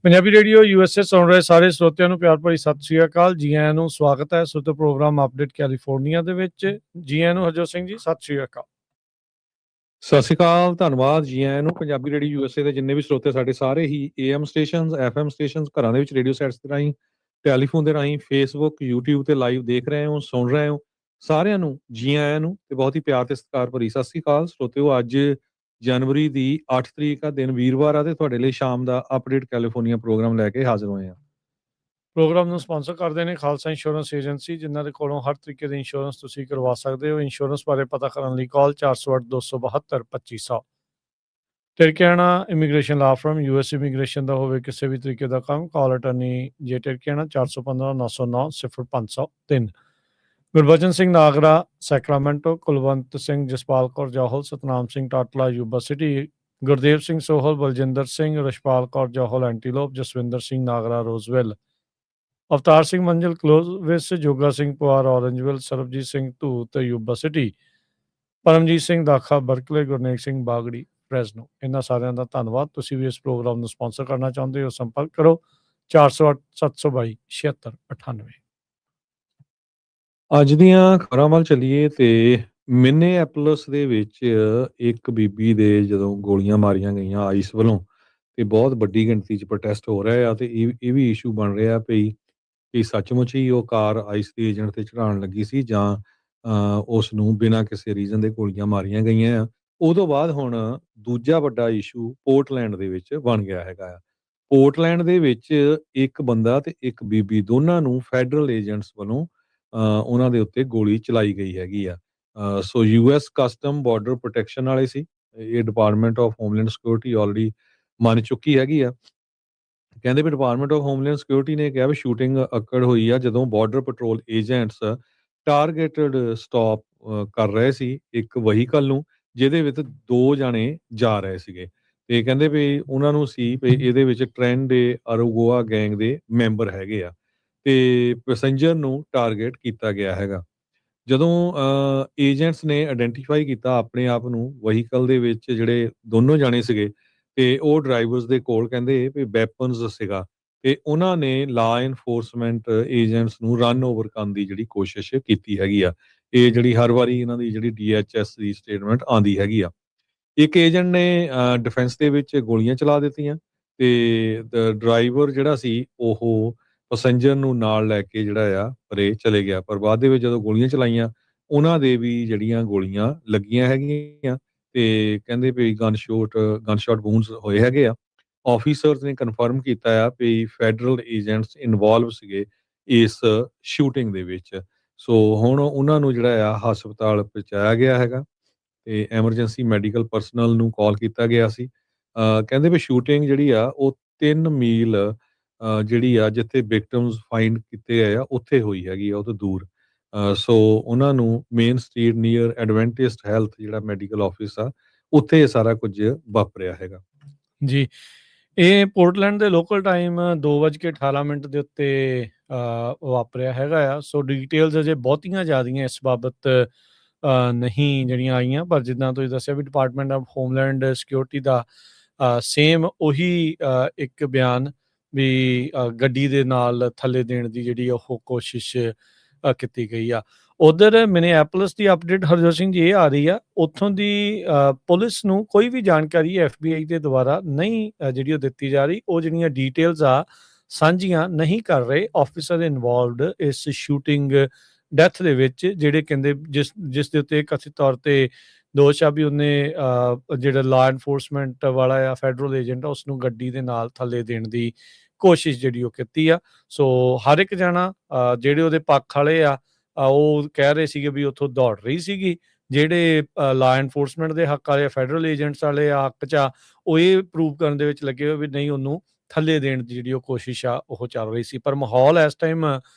Punjabi radio USA ਸੁਣ ਰਹੇ ਸਾਰੇ ਸਰੋਤਿਆਂ ਨੂੰ ਪਿਆਰ ਭਰੀ ਸਤਿ ਸ਼੍ਰੀ ਅਕਾਲ। ਜੀ ਆਇਆਂ ਨੂੰ ਸਵਾਗਤ ਹੈ ਸੁਰਤ ਪ੍ਰੋਗਰਾਮ ਅਪਡੇਟ ਕੈਲੀਫੋਰਨੀਆ ਦੇ ਵਿੱਚ। ਜੀ ਆਇਆਂ ਨੂੰ ਹਰਜੋਤ ਸਿੰਘ ਜੀ, ਸਤਿ ਸ਼੍ਰੀ ਅਕਾਲ। ਸਤਿ ਸ਼੍ਰੀ ਅਕਾਲ, ਧੰਨਵਾਦ। ਜੀ ਆਇਆਂ ਨੂੰ ਪੰਜਾਬੀ ਰੇਡੀਓ ਯੂਐਸਏ ਦੇ ਜਿੰਨੇ ਵੀ ਸਰੋਤੇ ਸਾਡੇ ਸਾਰੇ ਹੀ ਏਐਮ ਸਟੇਸ਼ਨਸ, ਐਫਐਮ ਸਟੇਸ਼ਨਸ, ਘਰਾਂ ਦੇ ਵਿੱਚ ਰੇਡੀਓ ਸੈਟਸ ਦੇ ਰਾਹੀਂ, ਟੈਲੀਫੋਨ ਦੇ ਰਾਹੀਂ, ਫੇਸਬੁੱਕ, ਯੂਟਿਊਬ ਤੇ ਲਾਈਵ ਦੇਖ ਰਹੇ ਹੋ, ਸੁਣ ਰਹੇ ਹੋ, ਸਾਰਿਆਂ ਨੂੰ ਜੀ ਆਇਆਂ ਨੂੰ ਤੇ ਬਹੁਤ ਹੀ ਪਿਆਰ ਤੇ ਸਤਿਕਾਰ ਭਰੀ ਸਤਿ ਸ਼੍ਰੀ ਅਕਾਲ। ਸਰੋਤਿਓ, ਅੱਜ ਜਨਵਰੀ ਦੀ 8 ਤਰੀਕ ਆ, ਦਿਨ ਵੀਰਵਾਰ ਆ, ਤੇ ਤੁਹਾਡੇ ਲਈ ਸ਼ਾਮ ਦਾ ਅਪਡੇਟ ਕੈਲੀਫੋਰਨੀਆ ਪ੍ਰੋਗਰਾਮ ਲੈ ਕੇ ਹਾਜ਼ਰ ਹੋਏ ਆ। ਪ੍ਰੋਗਰਾਮ ਨੂੰ ਸਪਾਂਸਰ ਕਰਦੇ ਨੇ ਖਾਲਸਾ ਇੰਸ਼ੋਰੈਂਸ ਏਜੰਸੀ, ਜਿਨ੍ਹਾਂ ਦੇ ਕੋਲੋਂ ਹਰ ਤਰੀਕੇ ਦੀ ਇੰਸ਼ੋਰੈਂਸ ਤੁਸੀਂ ਕਰਵਾ ਸਕਦੇ ਹੋ। ਇੰਸ਼ੋਰੈਂਸ ਬਾਰੇ ਪਤਾ ਕਰਨ ਲਈ call 408-272-2500। Tirkiana immigration law firm, US immigration ਦਾ ਹੋਵੇ ਕਿਸੇ ਵੀ ਤਰੀਕੇ ਦਾ ਕੰਮ, call attorney J Tirkiana 415-909-0503। Gurbachan Singh Nagra Sacramento, Kulwant Singh Jaspal Kaur Johal, Satnam Singh Tatla Yuba City, Gurdev Singh Sohal, Baljinder Singh, Rashpal Kaur Johal Antelope, Jaswinder Singh Nagra Roseville, Avtar Singh Manzil Clovis, Joga Singh Pawar Orangevale, Sarabjit Singh Dhoot Yuba City, Paramjit Singh Dakha Berkeley, Gurnek Singh ਬਾਗੜੀ ਫਰੈਜ਼ਨੋ। ਇਹਨਾਂ ਸਾਰਿਆਂ ਦਾ ਧੰਨਵਾਦ। ਤੁਸੀਂ ਵੀ ਇਸ ਪ੍ਰੋਗਰਾਮ ਨੂੰ ਸਪਾਂਸਰ ਕਰਨਾ ਚਾਹੁੰਦੇ ਹੋ, ਸੰਪਰਕ ਕਰੋ 408-722-7698। ਅੱਜ ਦੀਆਂ ਖਬਰਾਂ ਵੱਲ ਚੱਲੀਏ ਤੇ ਮਿਨੇਐਪਲਸ ਦੇ ਵਿੱਚ ਇੱਕ ਬੀਬੀ ਦੇ ਜਦੋਂ ਗੋਲੀਆਂ ਮਾਰੀਆਂ ਗਈਆਂ ਆਈਸ ਵੱਲੋਂ, ਤੇ ਬਹੁਤ ਵੱਡੀ ਗਿਣਤੀ 'ਚ ਪ੍ਰੋਟੈਸਟ ਹੋ ਰਿਹਾ ਆ, ਤੇ ਇਹ ਵੀ ਇਸ਼ੂ ਬਣ ਰਿਹਾ ਪਈ ਕਿ ਸੱਚਮੁੱਚ ਹੀ ਉਹ ਕਾਰ ਆਈਸ ਦੇ ਏਜੰਟ ਤੇ ਚੜਾਉਣ ਲੱਗੀ ਸੀ ਜਾਂ ਉਸ ਨੂੰ ਬਿਨਾਂ ਕਿਸੇ ਰੀਜ਼ਨ ਦੇ ਗੋਲੀਆਂ ਮਾਰੀਆਂ ਗਈਆਂ ਆ। ਉਦੋਂ ਬਾਅਦ ਹੁਣ ਦੂਜਾ ਵੱਡਾ ਇਸ਼ੂ ਪੋਰਟਲੈਂਡ ਦੇ ਵਿੱਚ ਬਣ ਗਿਆ ਹੈਗਾ ਆ। ਪੋਰਟਲੈਂਡ ਦੇ ਵਿੱਚ ਇੱਕ ਬੰਦਾ ਤੇ ਇੱਕ ਬੀਬੀ ਦੋਨਾਂ ਨੂੰ ਫੈਡਰਲ ਏਜੰਟਸ ਵੱਲੋਂ ਉਹਨਾਂ ਦੇ ਉੱਤੇ ਗੋਲੀ ਚਲਾਈ ਗਈ ਹੈਗੀ ਆ। ਸੋ ਯੂਐਸ ਕਸਟਮ ਬਾਰਡਰ ਪ੍ਰੋਟੈਕਸ਼ਨ ਵਾਲੇ ਸੀ, ਇਹ department of homeland security already ਮੰਨ ਚੁੱਕੀ ਹੈਗੀ ਆ। ਕਹਿੰਦੇ ਵੀ ਡਿਪਾਰਟਮੈਂਟ ਆਫ ਹੋਮਲੈਂਡ ਸਿਕਿਉਰਿਟੀ ਨੇ ਕਿਹਾ ਵੀ ਸ਼ੂਟਿੰਗ ਅਕੜ ਹੋਈ ਆ ਜਦੋਂ border patrol agents targeted stop ਕਰ ਰਹੇ ਸੀ ਇੱਕ ਵਹੀਕਲ ਨੂੰ, ਜਿਹਦੇ ਵਿੱਚ 2 ਜਾਣੇ ਜਾ ਰਹੇ ਸੀਗੇ, ਤੇ ਕਹਿੰਦੇ ਵੀ ਉਹਨਾਂ ਨੂੰ ਸੀ ਵੀ ਇਹਦੇ ਵਿੱਚ ਟ੍ਰੈਂਡ ਦੇ ਅਰੋਗੋਆ ਗੈਂਗ ਦੇ ਮੈਂਬਰ ਹੈਗੇ ਆ, ਤੇ ਪੈਸੇਂਜਰ ਨੂੰ ਟਾਰਗੇਟ ਕੀਤਾ ਗਿਆ ਹੈਗਾ। ਜਦੋਂ ਏਜੰਟਸ ਨੇ ਆਇਡੈਂਟੀਫਾਈ ਕੀਤਾ ਆਪਣੇ ਆਪ ਨੂੰ ਵਹੀਕਲ ਦੇ ਵਿੱਚ ਜਿਹੜੇ ਦੋਨੋਂ ਜਾਣੇ ਸੀਗੇ, ਤੇ ਉਹ ਡਰਾਈਵਰਸ ਦੇ ਕੋਲ ਕਹਿੰਦੇ ਵੀ ਵੈਪਨਸ ਸੀਗਾ, ਤੇ ਉਹਨਾਂ ਨੇ ਲਾ ਇਨਫੋਰਸਮੈਂਟ ਏਜੰਟਸ ਨੂੰ ਰਨ ਓਵਰ ਕਰਨ ਦੀ ਜਿਹੜੀ ਕੋਸ਼ਿਸ਼ ਕੀਤੀ ਹੈਗੀ ਆ। ਇਹ ਜਿਹੜੀ ਹਰ ਵਾਰੀ ਇਹਨਾਂ ਦੀ ਜਿਹੜੀ DHS ਦੀ ਸਟੇਟਮੈਂਟ ਆਉਂਦੀ ਹੈਗੀ ਆ। ਇੱਕ ਏਜੰਟ ਨੇ ਡਿਫੈਂਸ ਦੇ ਵਿੱਚ ਗੋਲੀਆਂ ਚਲਾ ਦਿੱਤੀਆਂ, ਤੇ ਡਰਾਈਵਰ ਜਿਹੜਾ ਸੀ ਉਹ ਪੈਸੇਂਜਰ ਨੂੰ ਨਾਲ ਲੈ ਕੇ ਜਿਹੜਾ ਆ ਪਰੇ ਚਲੇ ਗਿਆ, ਪਰ ਬਾਅਦ ਦੇ ਵਿੱਚ ਜਦੋਂ ਗੋਲੀਆਂ ਚਲਾਈਆਂ ਉਹਨਾਂ ਦੇ ਵੀ ਜਿਹੜੀਆਂ ਗੋਲੀਆਂ ਲੱਗੀਆਂ ਹੈਗੀਆਂ, ਤੇ ਕਹਿੰਦੇ ਵੀ ਗਨਸ਼ਾਟ ਵੂਨਸ ਹੋਏ ਹੈਗੇ ਆ। ਆਫੀਸਰਸ ਨੇ ਕਨਫਰਮ ਕੀਤਾ ਆ ਵੀ ਫੈਡਰਲ ਏਜੰਟਸ ਇਨਵੋਲਵ ਸੀਗੇ ਇਸ ਸ਼ੂਟਿੰਗ ਦੇ ਵਿੱਚ। ਸੋ ਹੁਣ ਉਹਨਾਂ ਨੂੰ ਜਿਹੜਾ ਆ ਹਸਪਤਾਲ ਪਹੁੰਚਾਇਆ ਗਿਆ ਹੈਗਾ, ਤੇ ਐਮਰਜੈਂਸੀ ਮੈਡੀਕਲ ਪਰਸਨਲ ਨੂੰ ਕਾਲ ਕੀਤਾ ਗਿਆ ਸੀ। ਕਹਿੰਦੇ ਵੀ ਸ਼ੂਟਿੰਗ ਜਿਹੜੀ ਆ ਉਹ 3 ਮੀਲ ਜਿਹੜੀ ਆ ਜਿੱਥੇ ਵਿਕਟਮਸ ਫਾਈਂਡ ਕੀਤੇ ਗਏ ਆ ਉੱਥੇ ਹੋਈ ਹੈਗੀ ਆ, ਉਹ ਤੋਂ ਦੂਰ। ਸੋ ਉਹਨਾਂ ਨੂੰ main street near Adventist health ਜਿਹੜਾ ਮੈਡੀਕਲ ਆਫਿਸ ਆ, ਉੱਥੇ ਇਹ ਸਾਰਾ ਕੁਝ ਵਾਪਰਿਆ ਹੈਗਾ ਜੀ। ਇਹ ਪੋਰਟਲੈਂਡ ਦੇ ਲੋਕਲ ਟਾਈਮ 2:18 ਦੇ ਉੱਤੇ ਵਾਪਰਿਆ ਹੈਗਾ ਆ। ਸੋ ਡਿਟੇਲਸ ਅਜੇ ਬਹੁਤੀਆਂ ਜ਼ਿਆਦੀਆਂ ਇਸ ਬਾਬਤ ਨਹੀਂ ਜਿਹੜੀਆਂ ਆਈਆਂ, ਪਰ ਜਿੱਦਾਂ ਤੁਸੀਂ ਦੱਸਿਆ ਵੀ ਡਿਪਾਰਟਮੈਂਟ ਆਫ ਹੋਮਲੈਂਡ ਸਿਕਿਉਰਿਟੀ ਦਾ ਸੇਮ ਉਹੀ ਇੱਕ ਬਿਆਨ ਵੀ ਗੱਡੀ ਦੇ ਨਾਲ ਥੱਲੇ ਦੇਣ ਦੀ ਜਿਹੜੀ ਉਹ ਕੋਸ਼ਿਸ਼ ਕੀਤੀ ਗਈ ਆ। ਉਧਰ ਮਿਨੀਐਪੋਲਿਸ ਦੀ ਅਪਡੇਟ ਹਰਜੋਤ ਸਿੰਘ ਜੀ ਇਹ ਆ ਰਹੀ ਆ, ਉੱਥੋਂ ਦੀ ਪੁਲਿਸ ਨੂੰ ਕੋਈ ਵੀ ਜਾਣਕਾਰੀ FBI ਦੇ ਦੁਆਰਾ ਨਹੀਂ ਜਿਹੜੀ ਉਹ ਦਿੱਤੀ ਜਾ ਰਹੀ। ਉਹ ਜਿਹੜੀਆਂ ਡਿਟੇਲਸ ਆ ਸਾਂਝੀਆਂ ਨਹੀਂ ਕਰ ਰਹੇ ਆਫਿਸਰ ਇਨਵੋਲਵਡ ਇਸ ਸ਼ੂਟਿੰਗ ਡੈਥ ਦੇ ਵਿੱਚ, ਜਿਹੜੇ ਕਹਿੰਦੇ ਜਿਸ ਦੇ ਉੱਤੇ ਕਥਿਤ ਤੌਰ ਤੇ ਦੋਸ਼ ਆ ਵੀ ਉਹਨੇ ਜਿਹੜਾ ਲਾ ਇਨਫੋਰਸਮੈਂਟ ਵਾਲਾ ਆ ਫੈਡਰਲ ਏਜੰਟ ਆ ਉਸਨੂੰ ਗੱਡੀ ਦੇ ਨਾਲ ਥੱਲੇ ਦੇਣ ਦੀ ਕੋਸ਼ਿਸ਼ ਜਿਹੜੀ ਉਹ ਕੀਤੀ ਆ। ਸੋ ਹਰ ਇੱਕ ਜਾਣਾ ਜਿਹੜੇ ਉਹਦੇ ਪੱਖ ਵਾਲੇ ਆ ਉਹ ਕਹਿ ਰਹੇ ਸੀਗੇ ਵੀ ਉੱਥੋਂ ਦੌੜ ਰਹੀ ਸੀਗੀ, ਜਿਹੜੇ ਲਾ ਇਨਫੋਰਸਮੈਂਟ ਦੇ ਹੱਕ ਵਾਲੇ ਫੈਡਰਲ ਏਜੰਟਸ ਵਾਲੇ ਹੱਕ 'ਚ ਆ ਉਹ ਇਹ ਪ੍ਰੂਵ ਕਰਨ ਦੇ ਵਿੱਚ ਲੱਗੇ ਹੋਏ ਵੀ ਨਹੀਂ ਉਹਨੂੰ ਥੱਲੇ ਦੇਣ ਦੀ ਜਿਹੜੀ ਉਹ ਕੋਸ਼ਿਸ਼ ਆ ਉਹ ਚੱਲ ਰਹੀ ਸੀ। ਪਰ ਮਾਹੌਲ ਇਸ ਟਾਈਮ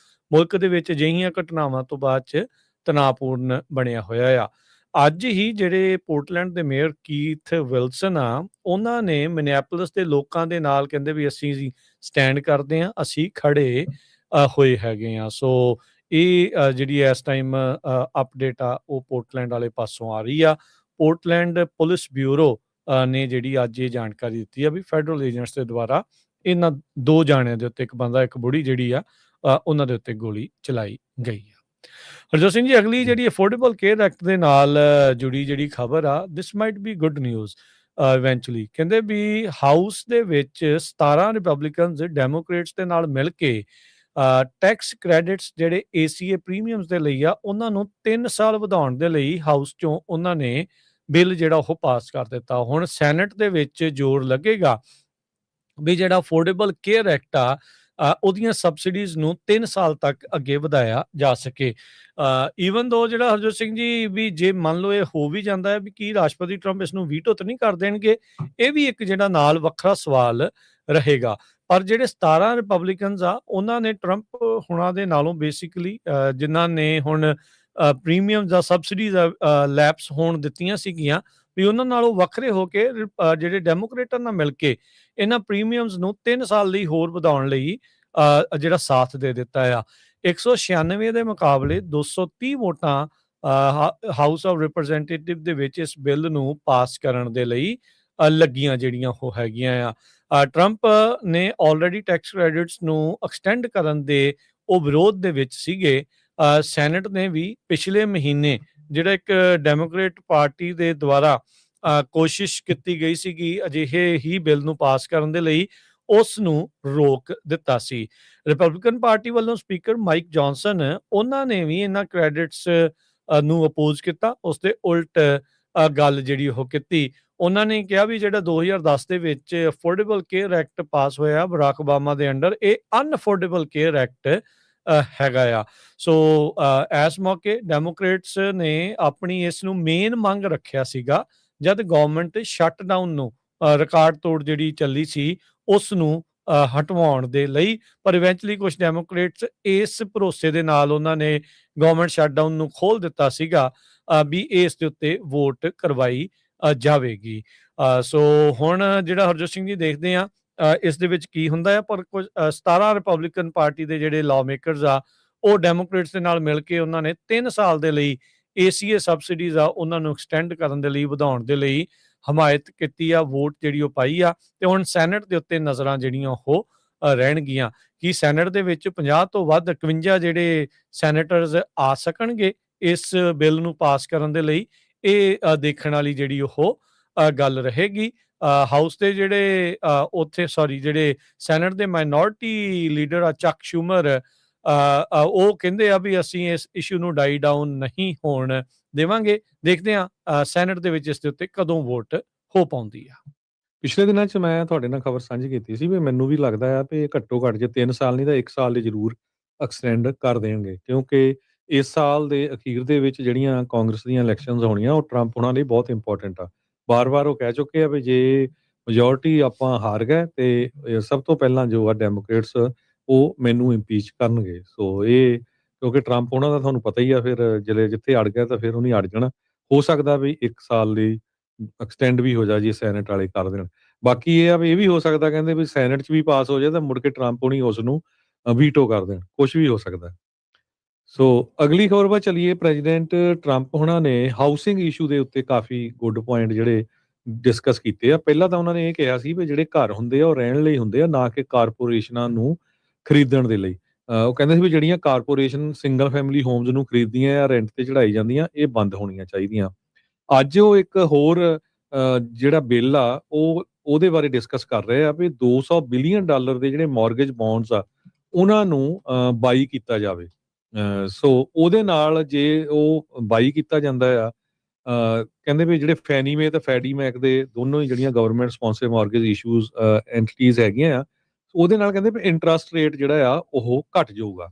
ਮੁਲਕ ਦੇ ਵਿੱਚ ਅਜਿਹੀਆਂ ਘਟਨਾਵਾਂ ਤੋਂ ਬਾਅਦ 'ਚ ਤਣਾਅਪੂਰਨ ਬਣਿਆ ਹੋਇਆ ਆ। ਅੱਜ ਹੀ ਜਿਹੜੇ ਪੋਰਟਲੈਂਡ ਦੇ ਮੇਅਰ ਕੀਥ ਵਿਲਸਨ ਆ, ਉਹਨਾਂ ਨੇ ਮਿਨੀਐਪੋਲਿਸ ਦੇ ਲੋਕਾਂ ਦੇ ਨਾਲ ਕਹਿੰਦੇ ਵੀ ਅਸੀਂ ਸਟੈਂਡ ਕਰਦੇ ਹਾਂ, ਅਸੀਂ ਖੜੇ ਹੋਏ ਹੈਗੇ ਆ। ਸੋ ਇਹ ਜਿਹੜੀ ਇਸ ਟਾਈਮ ਅਪਡੇਟ ਆ ਉਹ ਪੋਰਟਲੈਂਡ ਵਾਲੇ ਪਾਸੋਂ ਆ ਰਹੀ ਆ। ਪੋਰਟਲੈਂਡ ਪੁਲਿਸ ਬਿਊਰੋ ਨੇ ਜਿਹੜੀ ਅੱਜ ਇਹ ਜਾਣਕਾਰੀ ਦਿੱਤੀ ਆ ਵੀ ਫੈਡਰਲ ਏਜੰਟਸ ਦੇ ਦੁਆਰਾ ਇਹਨਾਂ 2 ਜਾਣਿਆਂ ਦੇ ਉੱਤੇ, ਇੱਕ ਬੰਦਾ ਇੱਕ ਬੁੜੀ ਜਿਹੜੀ ਆ ਉਹਨਾਂ ਦੇ ਉੱਤੇ ਗੋਲੀ ਚਲਾਈ ਗਈ ਆ। ਹਰਜੋਤ ਸਿੰਘ ਜੀ, ਅਗਲੀ ਜਿਹੜੀ ਅਫੋਰਡੇਬਲ ਕੇਅਰ ਐਕਟ ਦੇ ਨਾਲ ਜੁੜੀ ਜਿਹੜੀ ਖਬਰ ਆ, this might be good news eventually. ਕਹਿੰਦੇ ਵੀ ਹਾਊਸ ਦੇ ਵਿੱਚ 17 ਰਿਪਬਲਿਕਨਸ ਡੈਮੋਕ੍ਰੇਟਸ ਦੇ ਨਾਲ ਮਿਲ ਕੇ ਟੈਕਸ ਕ੍ਰੈਡਿਟਸ ਜਿਹੜੇ ACA ਪ੍ਰੀਮੀਅਮਸ ਦੇ ਲਈ ਆ ਉਹਨਾਂ ਨੂੰ 3 ਸਾਲ ਵਧਾਉਣ ਦੇ ਲਈ ਹਾਊਸ ਚੋਂ ਉਹਨਾਂ ਨੇ ਬਿੱਲ ਜਿਹੜਾ ਉਹ ਪਾਸ ਕਰ ਦਿੱਤਾ। ਹੁਣ ਸੈਨੇਟ ਦੇ ਵਿੱਚ ਜ਼ੋਰ ਲੱਗੇਗਾ ਵੀ ਜਿਹੜਾ ਅਫੋਰਡੇਬਲ ਕੇਅਰ ਐਕਟ ਆ ਉਹਦੀਆਂ ਸਬਸਿਡੀਜ਼ ਨੂੰ 3 ਸਾਲ ਤੱਕ ਅੱਗੇ ਵਧਾਇਆ ਜਾ ਸਕੇ। ਈਵਨ ਦੋ ਜਿਹੜਾ ਹਰਜੋਤ ਸਿੰਘ ਜੀ, ਵੀ ਜੇ ਮੰਨ ਲਓ ਇਹ ਹੋ ਵੀ ਜਾਂਦਾ ਹੈ ਵੀ ਕੀ ਰਾਸ਼ਟਰਪਤੀ ਟਰੰਪ ਇਸ ਨੂੰ ਵੀਟੋ ਤਾਂ ਨਹੀਂ ਕਰ ਦੇਣਗੇ, ਇਹ ਵੀ ਇੱਕ ਜਿਹੜਾ ਨਾਲ ਵੱਖਰਾ ਸਵਾਲ ਰਹੇਗਾ। ਪਰ ਜਿਹੜੇ 17 ਰਿਪਬਲਿਕਨਸ ਆ ਉਹਨਾਂ ਨੇ ਟਰੰਪ ਹੁਣਾਂ ਦੇ ਨਾਲੋਂ ਬੇਸਿਕਲੀ ਜਿਨ੍ਹਾਂ ਨੇ ਹੁਣ ਪ੍ਰੀਮੀਅਮ ਜਾਂ ਸਬਸਿਡੀਜ਼ ਲੈਪਸ ਹੋਣ ਦਿੱਤੀਆਂ ਸੀਗੀਆਂ, ਵੀ ਉਹਨਾਂ ਨਾਲੋਂ ਵੱਖਰੇ ਹੋ ਕੇ ਜਿਹੜੇ ਡੈਮੋਕ੍ਰੇਟਾਂ ਨਾਲ ਮਿਲ ਕੇ ਇਹਨਾਂ ਪ੍ਰੀਮੀਅਮਸ ਨੂੰ 3 ਸਾਲ ਲਈ ਹੋਰ ਵਧਾਉਣ ਲਈ ਜਿਹੜਾ ਸਾਥ ਦੇ ਦਿੱਤਾ ਆ। 196 ਦੇ ਮੁਕਾਬਲੇ 230 ਵੋਟਾਂ ਹਾਊਸ ਆਫ ਰਿਪਰੈਜ਼ੈਂਟੇਟਿਵ ਦੇ ਵਿੱਚ ਇਸ ਬਿੱਲ ਨੂੰ ਪਾਸ ਕਰਨ ਦੇ ਲਈ ਲੱਗੀਆਂ ਜਿਹੜੀਆਂ ਉਹ ਹੈਗੀਆਂ ਆ। ਟਰੰਪ ਨੇ ਆਲਰੇਡੀ ਟੈਕਸ ਕ੍ਰੈਡਿਟਸ ਨੂੰ ਐਕਸਟੈਂਡ ਕਰਨ ਦੇ ਉਹ ਵਿਰੋਧ ਦੇ ਵਿੱਚ ਸੀਗੇ। ਸੈਨੇਟ ਨੇ ਵੀ ਪਿਛਲੇ ਮਹੀਨੇ ਜਿਹੜਾ ਇੱਕ ਡੈਮੋਕ੍ਰੇਟ ਪਾਰਟੀ ਦੇ ਦੁਆਰਾ ਕੋਸ਼ਿਸ਼ ਕੀਤੀ ਗਈ ਸੀਗੀ ਅਜਿਹੇ ਹੀ ਬਿੱਲ ਨੂੰ ਪਾਸ ਕਰਨ ਦੇ ਲਈ, ਉਸ ਨੂੰ ਰੋਕ ਦਿੱਤਾ ਸੀ। ਰਿਪਬਲਿਕਨ ਪਾਰਟੀ ਵੱਲੋਂ ਸਪੀਕਰ ਮਾਈਕ ਜੌਨਸਨ ਉਹਨਾਂ ਨੇ ਵੀ ਇਹਨਾਂ ਕ੍ਰੈਡਿਟਸ ਨੂੰ ਅਪੋਜ਼ ਕੀਤਾ। ਉਸ ਦੇ ਉਲਟ ਗੱਲ ਜਿਹੜੀ ਉਹ ਕੀਤੀ। ਉਹਨਾਂ ਨੇ ਕਿਹਾ ਵੀ ਜਿਹੜਾ 2010 ਦੇ ਵਿੱਚ ਅਫੋਰਡੇਬਲ ਕੇਅਰ ਐਕਟ ਪਾਸ ਹੋਇਆ ਬਰਾਕ ਓਬਾਮਾ ਦੇ ਅੰਡਰ, ਇਹ ਅਨਅਫੋਰਡੇਬਲ ਕੇਅਰ ਐਕਟ ਹੈਗਾ ਆ। ਸੋ ਇਸ ਮੌਕੇ ਡੈਮੋਕ੍ਰੇਟਸ ਨੇ ਆਪਣੀ ਇਸ ਨੂੰ ਮੇਨ ਮੰਗ ਰੱਖਿਆ ਸੀਗਾ ਜਦ ਗਵਰਨਮੈਂਟ ਸ਼ਟਡਾਊਨ ਨੂੰ ਰਿਕਾਰਡ ਤੋੜ ਜਿਹੜੀ ਚੱਲੀ ਸੀ ਉਸ ਨੂੰ ਹਟਵਾਉਣ ਦੇ ਲਈ। ਪਰ ਇਵੈਂਚੁਅਲੀ ਕੁਝ ਡੈਮੋਕ੍ਰੇਟਸ ਇਸ ਭਰੋਸੇ ਦੇ ਨਾਲ ਉਹਨਾਂ ਨੇ ਗਵਰਨਮੈਂਟ ਸ਼ਟਡਾਊਨ ਨੂੰ ਖੋਲ ਦਿੱਤਾ ਸੀਗਾ ਵੀ ਇਸ ਦੇ ਉੱਤੇ ਵੋਟ ਕਰਵਾਈ ਜਾਵੇਗੀ। ਸੋ ਹੁਣ ਜਿਹੜਾ ਹਰਜੋਤ ਸਿੰਘ ਜੀ ਦੇਖਦੇ ਆ ਇਸ ਦੇ ਵਿੱਚ ਕੀ ਹੁੰਦਾ ਹੈ। ਪਰ ਕੁਝ 17 ਰਿਪਬਲਿਕਨ ਪਾਰਟੀ ਦੇ ਜਿਹੜੇ ਲਾਅ ਮੇਕਰਸ ਆ ਉਹ ਡੈਮੋਕ੍ਰੇਟਸ ਦੇ ਨਾਲ ਮਿਲ ਕੇ ਉਹਨਾਂ ਨੇ 3 ਸਾਲ ਦੇ ਲਈ ACA ਸਬਸਿਡੀਜ਼ ਆ ਉਹਨਾਂ ਨੂੰ ਐਕਸਟੈਂਡ ਕਰਨ ਦੇ ਲਈ, ਵਧਾਉਣ ਦੇ ਲਈ ਹਮਾਇਤ ਕੀਤੀ ਆ, ਵੋਟ ਜਿਹੜੀ ਉਹ ਪਾਈ ਆ। ਤੇ ਹੁਣ ਸੈਨੇਟ ਦੇ ਉੱਤੇ ਨਜ਼ਰਾਂ ਜਿਹੜੀਆਂ ਉਹ ਰਹਿਣਗੀਆਂ ਕਿ ਸੈਨੇਟ ਦੇ ਵਿੱਚ 50 ਤੋਂ ਵੱਧ 51 ਜਿਹੜੇ ਸੈਨੇਟਰਸ ਆ ਸਕਣਗੇ ਇਸ ਬਿੱਲ ਨੂੰ ਪਾਸ ਕਰਨ ਦੇ ਲਈ। ਇਹ ਦੇਖਣ ਵਾਲੀ ਜਿਹੜੀ ਉਹ ਗੱਲ ਰਹੇਗੀ। ਹਾਊਸ ਦੇ ਜਿਹੜੇ ਜਿਹੜੇ ਸੈਨੇਟ ਦੇ ਮਾਈਨੋਰਿਟੀ ਲੀਡਰ ਆ ਚੱਕ ਸ਼ੂਮਰ, ਉਹ ਕਹਿੰਦੇ ਆ ਵੀ ਅਸੀਂ ਇਸ ਇਸ਼ੂ ਨੂੰ ਡਾਈ ਡਾਊਨ ਨਹੀਂ ਹੋਣ ਦੇਵਾਂਗੇ। ਦੇਖਦੇ ਆ ਸੈਨੇਟ ਦੇ ਵਿੱਚ ਇਸ ਦੇ ਉੱਤੇ ਕਦੋਂ ਵੋਟ ਹੋ ਪਾਉਂਦੀ ਆ। ਪਿਛਲੇ ਦਿਨਾਂ 'ਚ ਮੈਂ ਤੁਹਾਡੇ ਨਾਲ ਖਬਰ ਸਾਂਝੀ ਕੀਤੀ ਸੀ ਵੀ ਮੈਨੂੰ ਵੀ ਲੱਗਦਾ ਆ ਵੀ ਘੱਟੋ ਘੱਟ ਜੇ 3 ਸਾਲ ਨਹੀਂ ਤਾਂ 1 ਸਾਲ ਲਈ ਜ਼ਰੂਰ ਐਕਸਟੈਂਡ ਕਰ ਦੇਣਗੇ, ਕਿਉਂਕਿ ਇਸ ਸਾਲ ਦੇ ਅਖੀਰ ਦੇ ਵਿੱਚ ਜਿਹੜੀਆਂ ਕਾਂਗਰਸ ਦੀਆਂ ਇਲੈਕਸ਼ਨਸ ਹੋਣੀਆਂ ਉਹ ਟਰੰਪ ਉਹਨਾਂ ਲਈ ਬਹੁਤ ਇੰਪੋਰਟੈਂਟ ਆ। ਵਾਰ-ਵਾਰ ਉਹ ਕਹਿ ਚੁੱਕੇ ਆ ਵੀ ਜੇ ਮੈਜੋਰਟੀ ਆਪਾਂ ਹਾਰ ਗਏ ਤੇ ਸਭ ਤੋਂ ਪਹਿਲਾਂ ਜੋ ਆ ਡੈਮੋਕ੍ਰੇਟਸ ਉਹ ਮੈਨੂੰ ਇੰਪੀਚ ਕਰਨਗੇ। ਸੋ ਇਹ ਕਿਉਂਕਿ ਟਰੰਪ ਉਹਨਾਂ ਦਾ ਤੁਹਾਨੂੰ ਪਤਾ ਹੀ ਆ, ਫਿਰ ਜਿੱਥੇ ਅੜ ਗਿਆ ਤਾਂ ਫਿਰ ਉਹਨੇ ਅੜ ਜਾਣਾ। ਹੋ ਸਕਦਾ ਵੀ 1 ਸਾਲ ਲਈ ਐਕਸਟੈਂਡ ਵੀ ਹੋ ਜਾ ਜੇ ਸੈਨੇਟ ਵਾਲੇ ਕਰ ਦੇਣ। ਬਾਕੀ ਇਹ ਆ ਵੀ ਇਹ ਵੀ ਹੋ ਸਕਦਾ ਕਹਿੰਦੇ ਵੀ ਸੈਨੇਟ 'ਚ ਵੀ ਪਾਸ ਹੋ ਜਾਏ ਤਾਂ ਮੁੜ ਕੇ ਟਰੰਪ ਹੋਣੀ ਉਸ ਨੂੰ ਵੀਟੋ ਕਰ ਦੇਣ, ਕੁਛ ਵੀ ਹੋ ਸਕਦਾ। ਸੋ ਅਗਲੀ ਖਬਰ ਵੱਲ ਚੱਲੀਏ। ਪ੍ਰੈਜ਼ੀਡੈਂਟ ਟਰੰਪ ਹੋਣਾ ਨੇ ਹਾਊਸਿੰਗ ਇਸ਼ੂ ਦੇ ਉੱਤੇ ਕਾਫੀ ਗੁੱਡ ਪੁਆਇੰਟ ਜਿਹੜੇ ਡਿਸਕਸ ਕੀਤੇ ਆ। ਪਹਿਲਾਂ ਤਾਂ ਉਹਨਾਂ ਨੇ ਇਹ ਕਿਹਾ ਸੀ ਵੀ ਜਿਹੜੇ ਘਰ ਹੁੰਦੇ ਆ ਉਹ ਰਹਿਣ ਲਈ ਹੁੰਦੇ ਆ, ਨਾ ਕਿ ਕਾਰਪੋਰੇਸ਼ਨਾਂ ਨੂੰ ਖਰੀਦਣ ਦੇ ਲਈ। ਉਹ ਕਹਿੰਦੇ ਸੀ ਵੀ ਜਿਹੜੀਆਂ ਕਾਰਪੋਰੇਸ਼ਨ ਸਿੰਗਲ ਫੈਮਿਲੀ ਹੋਮਸ ਨੂੰ ਖਰੀਦਦੀਆਂ ਜਾਂ ਰੈਂਟ ਤੇ ਚੜਾਈ ਜਾਂਦੀਆਂ ਇਹ ਬੰਦ ਹੋਣੀਆਂ ਚਾਹੀਦੀਆਂ। ਅੱਜ ਉਹ ਇੱਕ ਹੋਰ ਜਿਹੜਾ ਬਿੱਲ ਆ ਉਹਦੇ ਬਾਰੇ ਡਿਸਕਸ ਕਰ ਰਹੇ ਆ ਵੀ $200 ਬਿਲੀਅਨ ਦੇ ਜਿਹੜੇ ਮੌਰਗੇਜ ਬੌਂਡਸ ਆ ਉਹਨਾਂ ਨੂੰ ਬਾਈ ਕੀਤਾ ਜਾਵੇ। ਸੋ ਉਹਦੇ ਨਾਲ ਜੇ ਉਹ ਬਾਈ ਕੀਤਾ ਜਾਂਦਾ ਆ, ਕਹਿੰਦੇ ਵੀ ਜਿਹੜੇ ਫੈਨੀ ਮੇ ਤੇ ਫੈਡੀ ਮੈਕ ਦੇ ਦੋਨੋਂ ਹੀ ਜਿਹੜੀਆਂ government sponsor mortgage issues entities ਹੈਗੀਆਂ ਆ, ਉਹਦੇ ਨਾਲ ਕਹਿੰਦੇ ਵੀ ਇੰਟਰਸਟ ਰੇਟ ਜਿਹੜਾ ਆ ਉਹ ਘਟ ਜਾਊਗਾ।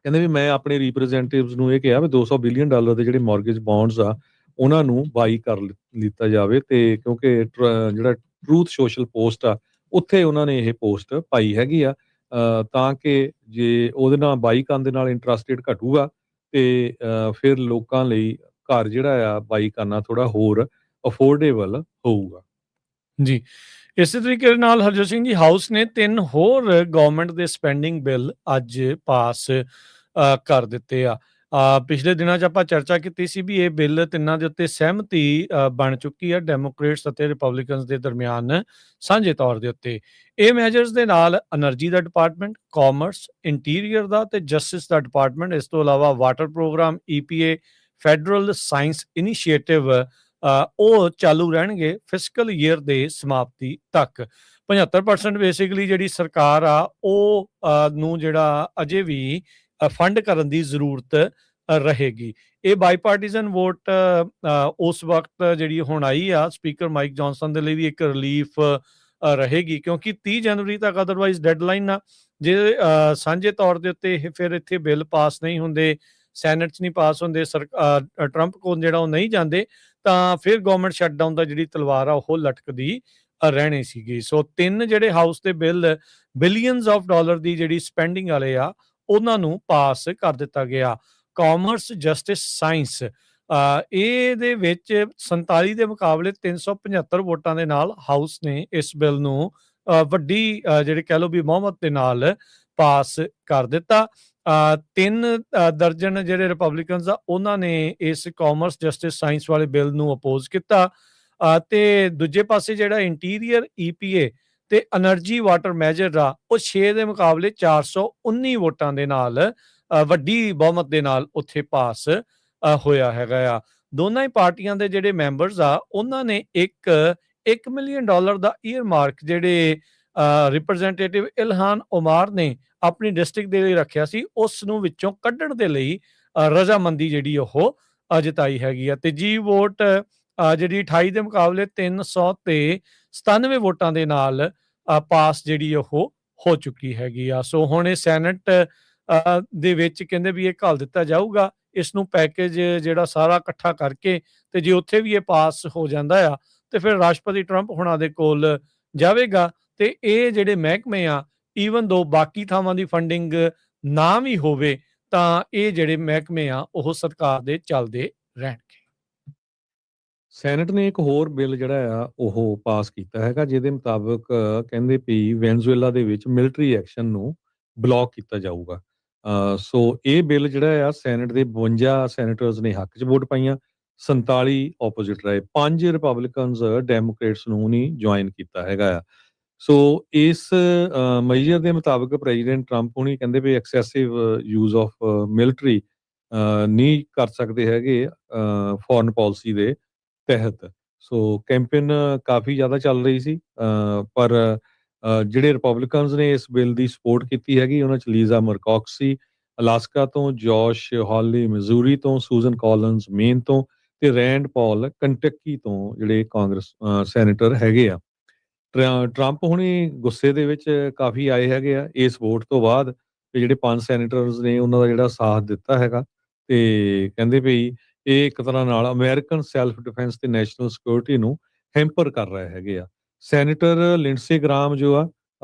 ਕਹਿੰਦੇ ਵੀ ਮੈਂ ਆਪਣੇ ਰਿਪਰੈਜ਼ੈਂਟੇਟਿਵਸ ਨੂੰ ਇਹ ਕਿਹਾ ਵੀ $200 ਬਿਲੀਅਨ ਦੇ ਜਿਹੜੇ ਮੌਰਗੇਜ ਬੌਂਡਸ ਆ ਉਹਨਾਂ ਨੂੰ ਬਾਈ ਕਰ ਲਿੱਤਾ ਜਾਵੇ। ਤੇ ਕਿਉਂਕਿ ਜਿਹੜਾ ਟਰੂਥ ਸੋਸ਼ਲ ਪੋਸਟ ਆ ਉੱਥੇ ਉਹਨਾਂ ਨੇ ਇਹ ਪੋਸਟ ਪਾਈ ਹੈਗੀ ਆ, ਤਾਂ ਕਿ ਜੇ ਉਹਦੇ ਨਾਲ ਬਾਈ ਕਰਨ ਦੇ ਨਾਲ ਇੰਟਰਸਟ ਰੇਟ ਘਟੂਗਾ ਤੇ ਫਿਰ ਲੋਕਾਂ ਲਈ ਘਰ ਜਿਹੜਾ ਆ ਬਾਈ ਕਰਨਾ ਥੋੜਾ ਹੋਰ ਅਫੋਰਡੇਬਲ ਹੋਊਗਾ। ਜੀ, ਇਸੇ ਤਰੀਕੇ ਦੇ ਨਾਲ ਹਰਜੋਤ ਸਿੰਘ ਜੀ, ਹਾਊਸ ਨੇ 3 ਹੋਰ ਗਵਰਨਮੈਂਟ ਦੇ ਸਪੈਂਡਿੰਗ ਬਿੱਲ ਅੱਜ ਪਾਸ ਕਰ ਦਿੱਤੇ ਆ। ਪਿਛਲੇ ਦਿਨਾਂ 'ਚ ਆਪਾਂ ਚਰਚਾ ਕੀਤੀ ਸੀ ਵੀ ਇਹ ਬਿੱਲ ਤਿੰਨਾਂ ਦੇ ਉੱਤੇ ਸਹਿਮਤੀ ਬਣ ਚੁੱਕੀ ਹੈ ਡੈਮੋਕ੍ਰੇਟਸ ਅਤੇ ਰਿਪਬਲਿਕਨਸ ਦੇ ਦਰਮਿਆਨ ਸਾਂਝੇ ਤੌਰ ਦੇ ਉੱਤੇ। ਇਹ ਮੈਜਰਸ ਦੇ ਨਾਲ ਐਨਰਜੀ ਦਾ ਡਿਪਾਰਟਮੈਂਟ, ਕਾਮਰਸ, ਇੰਟੀਰੀਅਰ ਦਾ ਤੇ ਜਸਟਿਸ ਦਾ ਡਿਪਾਰਟਮੈਂਟ, ਇਸ ਤੋਂ ਇਲਾਵਾ water program, EPA, federal science initiative ਉਹ ਚਾਲੂ ਰਹਿਣਗੇ ਫਿਸਕਲ ਈਅਰ ਦੇ ਸਮਾਪਤੀ ਤੱਕ। 75% ਬੇਸਿਕਲੀ ਜਿਹੜੀ ਸਰਕਾਰ ਆ ਉਹ ਨੂੰ ਜਿਹੜਾ ਅਜੇ ਵੀ ਫੰਡ ਕਰਨ ਦੀ ਜ਼ਰੂਰਤ ਰਹੇਗੀ। ਇਹ ਬਾਈਪਾਰਟੀਜ਼ਨ ਵੋਟ ਉਸ ਵਕਤ ਜਿਹੜੀ ਹੁਣ ਆਈ ਆ ਸਪੀਕਰ ਮਾਈਕ ਜੌਨਸਨ ਦੇ ਲਈ ਵੀ ਇੱਕ ਰਿਲੀਫ ਰਹੇਗੀ, ਕਿਉਂਕਿ 30 ਜਨਵਰੀ ਤੱਕ ਅਦਰਵਾਈਜ਼ ਡੈਡਲਾਈਨ ਆ। ਜੇ ਸਾਂਝੇ ਤੌਰ ਦੇ ਉੱਤੇ ਇਹ ਫਿਰ ਇੱਥੇ ਬਿੱਲ ਪਾਸ ਨਹੀਂ ਹੁੰਦੇ, ਸੈਨੇਟ 'ਚ ਨਹੀਂ ਪਾਸ ਹੁੰਦੇ, ਟਰੰਪ ਕੋਲ ਜਿਹੜਾ ਉਹ ਨਹੀਂ ਜਾਂਦੇ, ਤਾਂ ਫਿਰ ਗਵਰਨਮੈਂਟ ਸ਼ਟਡਾਊਨ ਦਾ ਜਿਹੜੀ ਤਲਵਾਰ ਆ ਉਹ ਲਟਕਦੀ ਰਹਿਣੀ ਸੀਗੀ। ਸੋ 3 ਜਿਹੜੇ ਹਾਊਸ ਦੇ ਬਿੱਲ ਬਿਲੀਅਨਸ ਆਫ ਡਾਲਰ ਦੀ ਜਿਹੜੀ ਸਪੈਂਡਿੰਗ ਵਾਲੇ ਆ ਉਹਨਾਂ ਨੂੰ ਪਾਸ ਕਰ ਦਿੱਤਾ ਗਿਆ। ਕਾਮਰਸ, ਜਸਟਿਸ, ਸਾਇੰਸ ਇਹਦੇ ਵਿੱਚ 47 ਦੇ ਮੁਕਾਬਲੇ 375 ਵੋਟਾਂ ਦੇ ਨਾਲ ਹਾਊਸ ਨੇ ਇਸ ਬਿੱਲ ਨੂੰ ਵੱਡੀ ਜਿਹੜੇ ਕਹਿ ਲਓ ਵੀ ਬਹੁਮਤ ਦੇ ਨਾਲ ਪਾਸ ਕਰ ਦਿੱਤਾ। 3 ਦਰਜਨ ਜਿਹੜੇ ਰਿਪਬਲਿਕਨਸ ਆ ਉਹਨਾਂ ਨੇ ਇਸ ਕਾਮਰਸ, ਜਸਟਿਸ, ਸਾਇੰਸ ਵਾਲੇ ਬਿੱਲ ਨੂੰ ਅਪੋਜ਼ ਕੀਤਾ ਤੇ ਦੂਜੇ ਪਾਸੇ ਜਿਹੜਾ ਇੰਟੀਰੀਅਰ, ਈਪੀਏ ਤੇ ਐਨਰਜੀ ਵਾਟਰ ਮੈਜਰ ਆ ਉਹ 6 ਦੇ ਮੁਕਾਬਲੇ 419 ਵੋਟਾਂ ਦੇ ਨਾਲ ਵੱਡੀ ਬਹੁਮਤ ਦੇ ਨਾਲ ਉੱਥੇ ਪਾਸ ਹੋਇਆ ਹੈਗਾ ਆ। ਦੋਨਾਂ ਹੀ ਪਾਰਟੀਆਂ ਦੇ ਜਿਹੜੇ ਮੈਂਬਰਸ ਆ ਉਹਨਾਂ ਨੇ $1 ਮਿਲੀਅਨ ਦਾ ਈਅਰ ਮਾਰਕ ਜਿਹੜੇ ਰਿਪਰੈਜ਼ੈਂਟੇਟਿਵ ਇਲਹਾਨ ਉਮਾਰ ਨੇ ਆਪਣੀ ਡਿਸਟ੍ਰਿਕਟ ਦੇ ਲਈ ਰੱਖਿਆ ਸੀ, ਉਸ ਨੂੰ ਵਿੱਚੋਂ ਕੱਢਣ ਦੇ ਲਈ ਰਜ਼ਾਮੰਦੀ ਜਿਹੜੀ ਉਹ ਜਤਾਈ ਹੈਗੀ ਆ। ਤੀਜੀ ਵੋਟ ਜਿਹੜੀ 28 ਦੇ ਮੁਕਾਬਲੇ 300 ਤੇ 97 ਵੋਟਾਂ ਦੇ ਨਾਲ ਪਾਸ ਜਿਹੜੀ ਉਹ ਹੋ ਚੁੱਕੀ ਹੈਗੀ ਆ। ਸੋ ਹੁਣ ਇਹ ਸੈਨੇਟ ਦੇ ਵਿੱਚ ਕਹਿੰਦੇ ਵੀ ਇਹ ਘੱਲ ਦਿੱਤਾ ਜਾਊਗਾ, ਇਸ ਨੂੰ ਪੈਕੇਜ ਜਿਹੜਾ ਸਾਰਾ ਇਕੱਠਾ ਕਰਕੇ, ਤੇ ਜੇ ਉੱਥੇ ਵੀ ਇਹ ਪਾਸ ਹੋ ਜਾਂਦਾ ਆ ਤੇ ਫਿਰ ਰਾਸ਼ਟਰਪਤੀ ਟਰੰਪ ਹੁਣਾਂ ਦੇ ਕੋਲ ਜਾਵੇਗਾ ਤੇ ਇਹ ਜਿਹੜੇ ਮਹਿਕਮੇ ਆ ਈਵਨ ਦੋ ਬਾਕੀ ਥਾਵਾਂ ਦੀ ਫੰਡਿੰਗ ਨਾ ਵੀ ਹੋਵੇ ਤਾਂ ਇਹ ਜਿਹੜੇ ਮਹਿਕਮੇ ਆ ਉਹ ਸਰਕਾਰ ਦੇ ਚੱਲਦੇ ਰਹਿਣਗੇ। ਸੈਨੇਟ ਨੇ ਇੱਕ ਹੋਰ ਬਿੱਲ ਜਿਹੜਾ ਆ ਉਹ ਪਾਸ ਕੀਤਾ ਹੈਗਾ, ਜਿਹਦੇ ਮੁਤਾਬਕ ਕਹਿੰਦੇ ਵੀ ਵੈਨਜ਼ੂਏਲਾ ਦੇ ਵਿੱਚ ਮਿਲਟਰੀ ਐਕਸ਼ਨ ਨੂੰ ਬਲੌਕ ਕੀਤਾ ਜਾਊਗਾ। ਸੋ ਇਹ ਬਿੱਲ ਜਿਹੜਾ ਆ ਸੈਨੇਟ ਦੇ 52 ਸੈਨੇਟਰਸ ਨੇ ਹੱਕ 'ਚ ਵੋਟ ਪਾਈਆਂ, 47 ਆਪੋਜ਼ਿਟ ਰਹੇ, 5 ਰਿਪਬਲਿਕਨਸ ਡੈਮੋਕ੍ਰੇਟਸ ਨੂੰ ਨਹੀਂ ਜੁਆਇਨ ਕੀਤਾ ਹੈਗਾ ਆ। ਸੋ ਇਸ ਮੈਜਰ ਦੇ ਮੁਤਾਬਕ ਪ੍ਰੈਜ਼ੀਡੈਂਟ ਟਰੰਪ ਹੁਣੀ ਕਹਿੰਦੇ ਵੀ ਐਕਸੈਸਿਵ ਯੂਜ਼ ਆਫ ਮਿਲਟਰੀ ਨਹੀਂ ਕਰ ਸਕਦੇ ਹੈਗੇ ਫੋਰਨ ਪਾਲਿਸੀ ਦੇ ਤਹਿਤ। ਸੋ ਕੈਂਪੇਨ ਕਾਫੀ ਜ਼ਿਆਦਾ ਚੱਲ ਰਹੀ ਸੀ, ਪਰ ਜਿਹੜੇ ਰਿਪਬਲਿਕਨਸ ਨੇ ਇਸ ਬਿੱਲ ਦੀ ਸਪੋਰਟ ਕੀਤੀ ਹੈਗੀ ਉਹਨਾਂ 'ਚ ਲੀਜ਼ਾ ਮਰਕੌਕਸੀ ਅਲਾਸਕਾ ਤੋਂ, ਜੋਸ਼ ਹਾਲੀ ਮਿਜ਼ੂਰੀ ਤੋਂ, ਸੂਜ਼ਨ ਕਾਲਿਨਸ ਮੇਨ ਤੋਂ ਤੇ ਰੈਂਡ ਪਾਲ ਕੰਟਕੀ ਤੋਂ ਜਿਹੜੇ ਕਾਂਗਰਸ ਸੈਨੇਟਰ ਹੈਗੇ ਆ। ਟਰੰਪ ਹੁਣੀ ਗੁੱਸੇ ਦੇ ਵਿੱਚ ਕਾਫੀ ਆਏ ਹੈਗੇ ਆ ਇਸ ਵੋਟ ਤੋਂ ਬਾਅਦ, ਤੇ ਜਿਹੜੇ 5 ਸੈਨੇਟਰਸ ਨੇ ਉਹਨਾਂ ਦਾ ਜਿਹੜਾ ਸਾਥ ਦਿੱਤਾ ਹੈਗਾ, ਤੇ ਕਹਿੰਦੇ ਵੀ ਇਹ ਇੱਕ ਤਰ੍ਹਾਂ ਨਾਲ ਅਮਰੀਕਨ ਸੈਲਫ ਡਿਫੈਂਸ ਤੇ ਨੈਸ਼ਨਲ ਸਿਕਿਉਰਿਟੀ ਨੂੰ ਹੈਂਪਰ ਕਰ ਰਹੇ ਹੈਗੇ ਆ। ਸੈਨੇਟਰ ਲਿੰਡਸੇ ਗ੍ਰਾਮ ਜੋ ਆ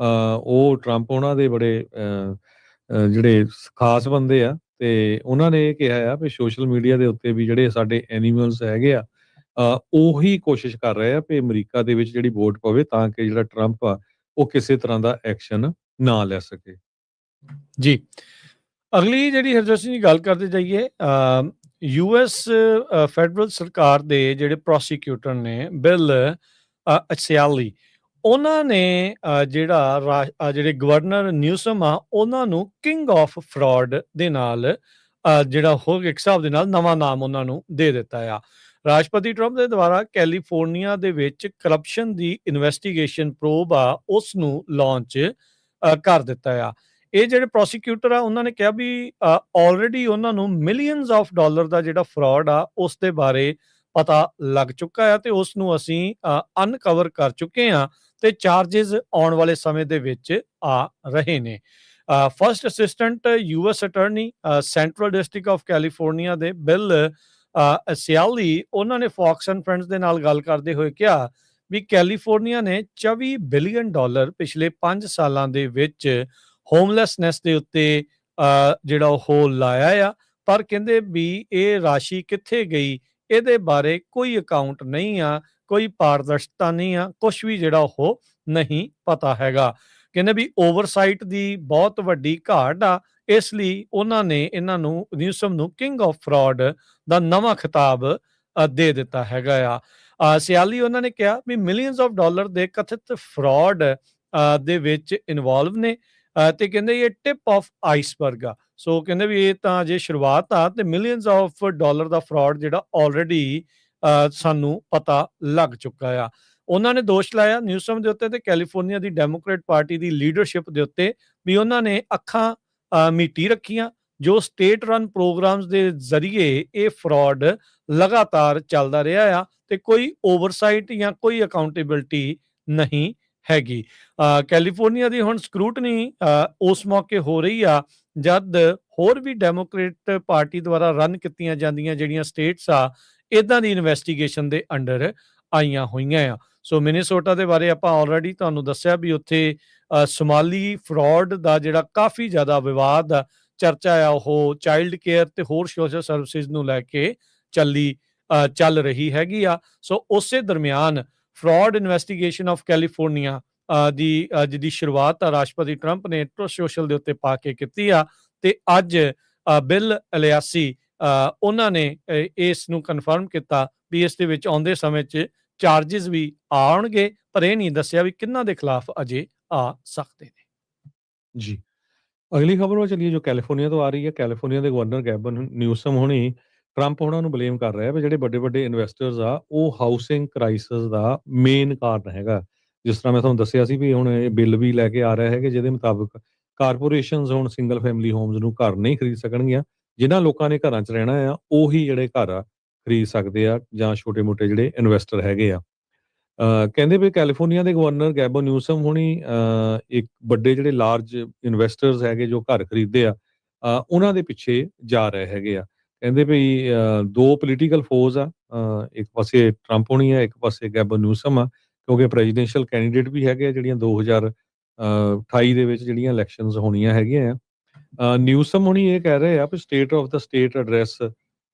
ਉਹ ਟਰੰਪ ਉਹਨਾਂ ਦੇ ਬੜੇ ਜਿਹੜੇ ਖਾਸ ਬੰਦੇ ਆ, ਤੇ ਉਹਨਾਂ ਨੇ ਇਹ ਕਿਹਾ ਆ ਵੀ ਸੋਸ਼ਲ ਮੀਡੀਆ ਦੇ ਉੱਤੇ ਵੀ ਜਿਹੜੇ ਸਾਡੇ ਐਨੀਮਲਸ ਹੈਗੇ ਆ ਉਹੀ ਕੋਸ਼ਿਸ਼ ਕਰ ਰਹੇ ਆ ਵੀ ਅਮਰੀਕਾ ਦੇ ਵਿੱਚ ਜਿਹੜੀ ਵੋਟ ਪਵੇ ਤਾਂ ਕਿ ਜਿਹੜਾ ਟਰੰਪ ਆ ਉਹ ਕਿਸੇ ਤਰ੍ਹਾਂ ਦਾ ਐਕਸ਼ਨ ਨਾ ਲੈ ਸਕੇ। ਜੀ, ਅਗਲੀ ਜਿਹੜੀ ਹਰਜੋਤ ਸਿੰਘ ਦੀ ਗੱਲ ਕਰਦੇ ਜਾਈਏ, ਯੂਐਸ ਫੈਡਰਲ ਸਰਕਾਰ ਦੇ ਜਿਹੜੇ ਪ੍ਰੋਸੀਕਿਊਟਰ ਨੇ ਬਿਲ ਅਸਿਆਲੀ, ਉਹਨਾਂ ਨੇ ਜਿਹੜੇ ਗਵਰਨਰ ਨਿਊਸਮ ਆ ਉਹਨਾਂ ਨੂੰ ਕਿੰਗ ਆਫ ਫਰਾਡ ਦੇ ਨਾਲ ਜਿਹੜਾ ਹੋ ਇੱਕ ਹਿਸਾਬ ਦੇ ਨਾਲ ਨਵਾਂ ਨਾਮ ਉਹਨਾਂ ਨੂੰ ਦੇ ਦਿੱਤਾ ਆ। ਰਾਸ਼ਟਰਪਤੀ ਟਰੰਪ ਦੇ ਦੁਆਰਾ ਕੈਲੀਫੋਰਨੀਆ ਦੇ ਵਿੱਚ ਕਰਪਸ਼ਨ ਦੀ ਇਨਵੈਸਟੀਗੇਸ਼ਨ ਪ੍ਰੋਬ ਆ ਉਸ ਨੂੰ ਲਾਂਚ ਕਰ ਦਿੱਤਾ ਆ। ਇਹ ਜਿਹੜੇ ਪ੍ਰੋਸੀਕਿਊਟਰ ਆ ਉਹਨਾਂ ਨੇ ਕਿਹਾ ਵੀ ਆਲਰੇਡੀ ਉਹਨਾਂ ਨੂੰ ਮਿਲੀਅਨਸ ਆਫ ਡਾਲਰ ਦਾ ਜਿਹੜਾ ਫਰਾਡ ਆ ਉਸ ਦੇ ਬਾਰੇ ਪਤਾ ਲੱਗ ਚੁੱਕਾ ਆ ਤੇ ਉਸ ਨੂੰ ਅਸੀਂ ਅਨਕਵਰ ਕਰ ਚੁੱਕੇ ਆ ਤੇ ਚਾਰजेस ਆਉਣ ਵਾਲੇ ਸਮੇਂ ਦੇ ਵਿੱਚ ਆ ਰਹੇ ਨੇ। First assistant US attorney central district of California ਦੇ ਬਿਲ ਅਸਿਆਲੀ, ਉਹਨਾਂ ਨੇ ਫੌਕਸ ਐਂਡ ਫਰੈਂਡਸ ਦੇ ਨਾਲ ਗੱਲ ਕਰਦੇ ਹੋਏ ਕਿਹਾ ਵੀ ਕੈਲੀਫੋਰਨੀਆ ਨੇ $24 ਬਿਲੀਅਨ ਪਿਛਲੇ 5 ਸਾਲਾਂ ਦੇ ਵਿੱਚ ਹੋਮਲੈਸਨੈਸ ਦੇ ਉੱਤੇ ਜਿਹੜਾ ਉਹ ਲਾਇਆ ਆ, ਪਰ ਕਹਿੰਦੇ ਵੀ ਇਹ ਰਾਸ਼ੀ ਕਿੱਥੇ ਗਈ ਇਹਦੇ ਬਾਰੇ ਕੋਈ ਅਕਾਊਂਟ ਨਹੀਂ ਆ, ਕੋਈ ਪਾਰਦਰਸ਼ਤਾ ਨਹੀਂ ਆ, ਕੁਛ ਵੀ ਜਿਹੜਾ ਉਹ ਨਹੀਂ ਪਤਾ ਹੈਗਾ। ਕਹਿੰਦੇ ਵੀ ਓਵਰਸਾਈਟ ਦੀ ਬਹੁਤ ਵੱਡੀ ਘਾਟ ਆ, ਇਸ ਲਈ ਉਹਨਾਂ ਨੇ ਇਹਨਾਂ ਨੂੰ ਨਿਊਸਮ ਨੂੰ ਕਿੰਗ ਆਫ ਫਰਾਡ ਦਾ ਨਵਾਂ ਖਿਤਾਬ ਦੇ ਦਿੱਤਾ ਹੈਗਾ ਆ। ਸਿਆਲੀ ਉਹਨਾਂ ਨੇ ਕਿਹਾ ਵੀ ਮਿਲੀਅਨਸ ਆਫ ਡਾਲਰ ਦੇ ਕਥਿਤ ਫਰਾਡ ਦੇ ਵਿੱਚ ਇਨਵੋਲਵ ਨੇ, ਤੇ ਕਹਿੰਦੇ ਇਹ ਟਿਪ ਆਫ ਆਈਸਬਰਗ ਆ। ਸੋ ਕਹਿੰਦੇ ਵੀ ਇਹ ਤਾਂ ਜੇ ਸ਼ੁਰੂਆਤ ਆ, ਤੇ millions of dollar the fraud ਜਿਹੜਾ ਆਲਰੇਡੀ ਸਾਨੂੰ ਪਤਾ ਲੱਗ ਚੁੱਕਾ ਆ। ਉਹਨਾਂ ਨੇ ਦੋਸ਼ ਲਾਇਆ ਨਿਊਸਮ ਦੇ ਉੱਤੇ ਤੇ ਕੈਲੀਫੋਰਨੀਆ ਦੀ ਡੈਮੋਕ੍ਰੇਟ ਪਾਰਟੀ ਦੀ ਲੀਡਰਸ਼ਿਪ ਦੇ ਉੱਤੇ ਵੀ ਉਹਨਾਂ ਨੇ ਅੱਖਾਂ ਮੀਟੀ ਰੱਖੀਆਂ, ਜੋ ਸਟੇਟ ਰਨ ਪ੍ਰੋਗਰਾਮਸ ਦੇ ਜ਼ਰੀਏ ਇਹ ਫਰਾਡ ਲਗਾਤਾਰ ਚੱਲਦਾ ਰਿਹਾ ਆ, ਤੇ ਕੋਈ ਓਵਰਸਾਈਟ ਜਾਂ ਕੋਈ ਅਕਾਊਂਟੇਬਿਲਟੀ ਨਹੀਂ ਹੈਗੀ। ਕੈਲੀਫੋਰਨੀਆ ਦੀ ਹੁਣ ਸਕਰੂਟਨੀ ਉਸ ਮੌਕੇ ਹੋ ਰਹੀ ਆ ਜਦ ਹੋਰ ਵੀ ਡੈਮੋਕ੍ਰੇਟ ਪਾਰਟੀ ਦੁਆਰਾ ਰਨ ਕੀਤੀਆਂ ਜਾਂਦੀਆਂ ਜਿਹੜੀਆਂ ਸਟੇਟਸ ਆ ਇਦਾਂ ਦੀ ਇਨਵੈਸਟੀਗੇਸ਼ਨ ਦੇ ਅੰਡਰ ਆਈਆਂ ਹੋਈਆਂ ਆ। ਸੋ ਮਿਨੀਸੋਟਾ ਦੇ ਬਾਰੇ ਆਪਾਂ ਆਲਰੇਡੀ ਤੁਹਾਨੂੰ ਦੱਸਿਆ ਵੀ ਉੱਥੇ ਸੋਮਾਲੀ ਫਰਾਡ ਦਾ ਜਿਹੜਾ ਕਾਫੀ ਜ਼ਿਆਦਾ ਵਿਵਾਦ ਚਰਚਾ ਆ ਉਹ ਚਾਈਲਡ ਕੇਅਰ ਤੇ ਹੋਰ ਸੋਸ਼ਲ ਸਰਵਿਸਿਜ਼ ਨੂੰ ਲੈ ਕੇ ਚੱਲ ਰਹੀ ਹੈਗੀ ਆ। ਸੋ ਉਸੇ ਦਰਮਿਆਨ ਫਰਾਡ ਇਨਵੈਸਟੀਗੇਸ਼ਨ ਆਫ ਕੈਲੀਫੋਰਨੀਆ ਜਿਹਦੀ ਸ਼ੁਰੂਆਤ ਰਾਸ਼ਟਰਪਤੀ ਟਰੰਪ ਨੇ ਟਰੂਥ ਸੋਸ਼ਲ ਦੇ ਉੱਤੇ ਪਾ ਕੇ ਕੀਤੀ ਆ, ਤੇ ਅੱਜ ਬਿਲ ਅਲਿਆਸੀ ਉਹਨਾਂ ਨੇ ਇਸ ਨੂੰ ਕਨਫਰਮ ਕੀਤਾ ਵੀ ਇਸ ਦੇ ਵਿੱਚ ਆਉਂਦੇ ਸਮੇਂ 'ਚ ਚਾਰजेस ਵੀ ਆਉਣਗੇ, ਪਰ ਇਹ ਨਹੀਂ ਦੱਸਿਆ ਵੀ ਕਿਹਨਾਂ ਦੇ ਖਿਲਾਫ ਅਜੇ ਆ ਸਕਦੇ ਨੇ। ਜੀ। ਅਗਲੀ ਖਬਰ ਵੱਲ ਚੱਲੀਏ ਜੋ ਕੈਲੀਫੋਰਨੀਆ ਤੋਂ ਆ ਰਹੀ ਹੈ। ਕੈਲੀਫੋਰਨੀਆ ਦੇ ਗਵਰਨਰ ਗੈਬਨ ਨਿਊਸਮ ਹੁਣੀ ਟਰੰਪ ਹੋਣਾ ਨੂੰ ਬਲੇਮ ਕਰ ਰਿਹਾ ਵੀ ਜਿਹੜੇ ਵੱਡੇ-ਵੱਡੇ ਇਨਵੈਸਟਰਸ ਆ ਉਹ ਹਾਊਸਿੰਗ ਕ੍ਰਾਈਸਿਸ ਦਾ ਮੇਨ ਕਾਰਨ ਹੈਗਾ। ਜਿਸ ਤਰ੍ਹਾਂ ਮੈਂ ਤੁਹਾਨੂੰ ਦੱਸਿਆ ਸੀ ਵੀ ਹੁਣ ਇਹ ਬਿੱਲ ਵੀ ਲੈ ਕੇ ਆ ਰਿਹਾ ਹੈਗਾ ਜਿਹਦੇ ਮੁਤਾਬਕ ਕਾਰਪੋਰੇਸ਼ਨਸ ਹੁਣ ਸਿੰਗਲ ਫੈਮਿਲੀ ਹੋਮਸ ਨੂੰ ਘਰ ਨਹੀਂ ਖਰੀਦ ਸਕਣਗੀਆਂ। ਜਿਨ੍ਹਾਂ ਲੋਕਾਂ ਨੇ ਘਰਾਂ 'ਚ ਰਹਿਣਾ ਆ ਉਹੀ ਜਿਹੜੇ ਘਰ ਆ ਖਰੀਦ ਸਕਦੇ ਆ ਜਾਂ ਛੋਟੇ-ਮੋਟੇ ਜਿਹੜੇ ਇਨਵੈਸਟਰ ਹੈਗੇ ਆ। ਕਹਿੰਦੇ ਵੀ ਕੈਲੀਫੋਰਨੀਆ ਦੇ ਗਵਰਨਰ ਗੈਬਨ ਨਿਊਸਮ ਹੁਣੀ ਇੱਕ ਵੱਡੇ ਜਿਹੜੇ ਲਾਰਜ ਇਨਵੈਸਟਰਸ ਹੈਗੇ ਜੋ ਘਰ ਖਰੀਦਦੇ ਆ ਉਹਨਾਂ ਦੇ ਪਿੱਛੇ ਜਾ ਰਹੇ ਹੈਗੇ ਆ। ਕਹਿੰਦੇ ਵੀ 2 ਪੋਲੀਟੀਕਲ ਫੋਰਸ ਆ, ਇੱਕ ਪਾਸੇ ਟਰੰਪ ਹੋਣੀ ਆ, ਇੱਕ ਪਾਸੇ ਗੈਬਨ ਨਿਊਸਮ ਆ, ਕਿਉਂਕਿ ਪ੍ਰੈਜ਼ੀਡੈਂਸ਼ੀਅਲ ਕੈਂਡੀਡੇਟ ਵੀ ਹੈਗੇ ਆ ਜਿਹੜੀਆਂ 2028 ਦੇ ਵਿੱਚ ਜਿਹੜੀਆਂ ਇਲੈਕਸ਼ਨਸ ਹੋਣੀਆਂ ਹੈਗੀਆਂ ਆ। ਨਿਊਸਮ ਹੁਣੀ ਇਹ ਕਹਿ ਰਹੇ ਆ ਵੀ ਸਟੇਟ ਆਫ ਦਾ ਸਟੇਟ ਐਡਰੈਸ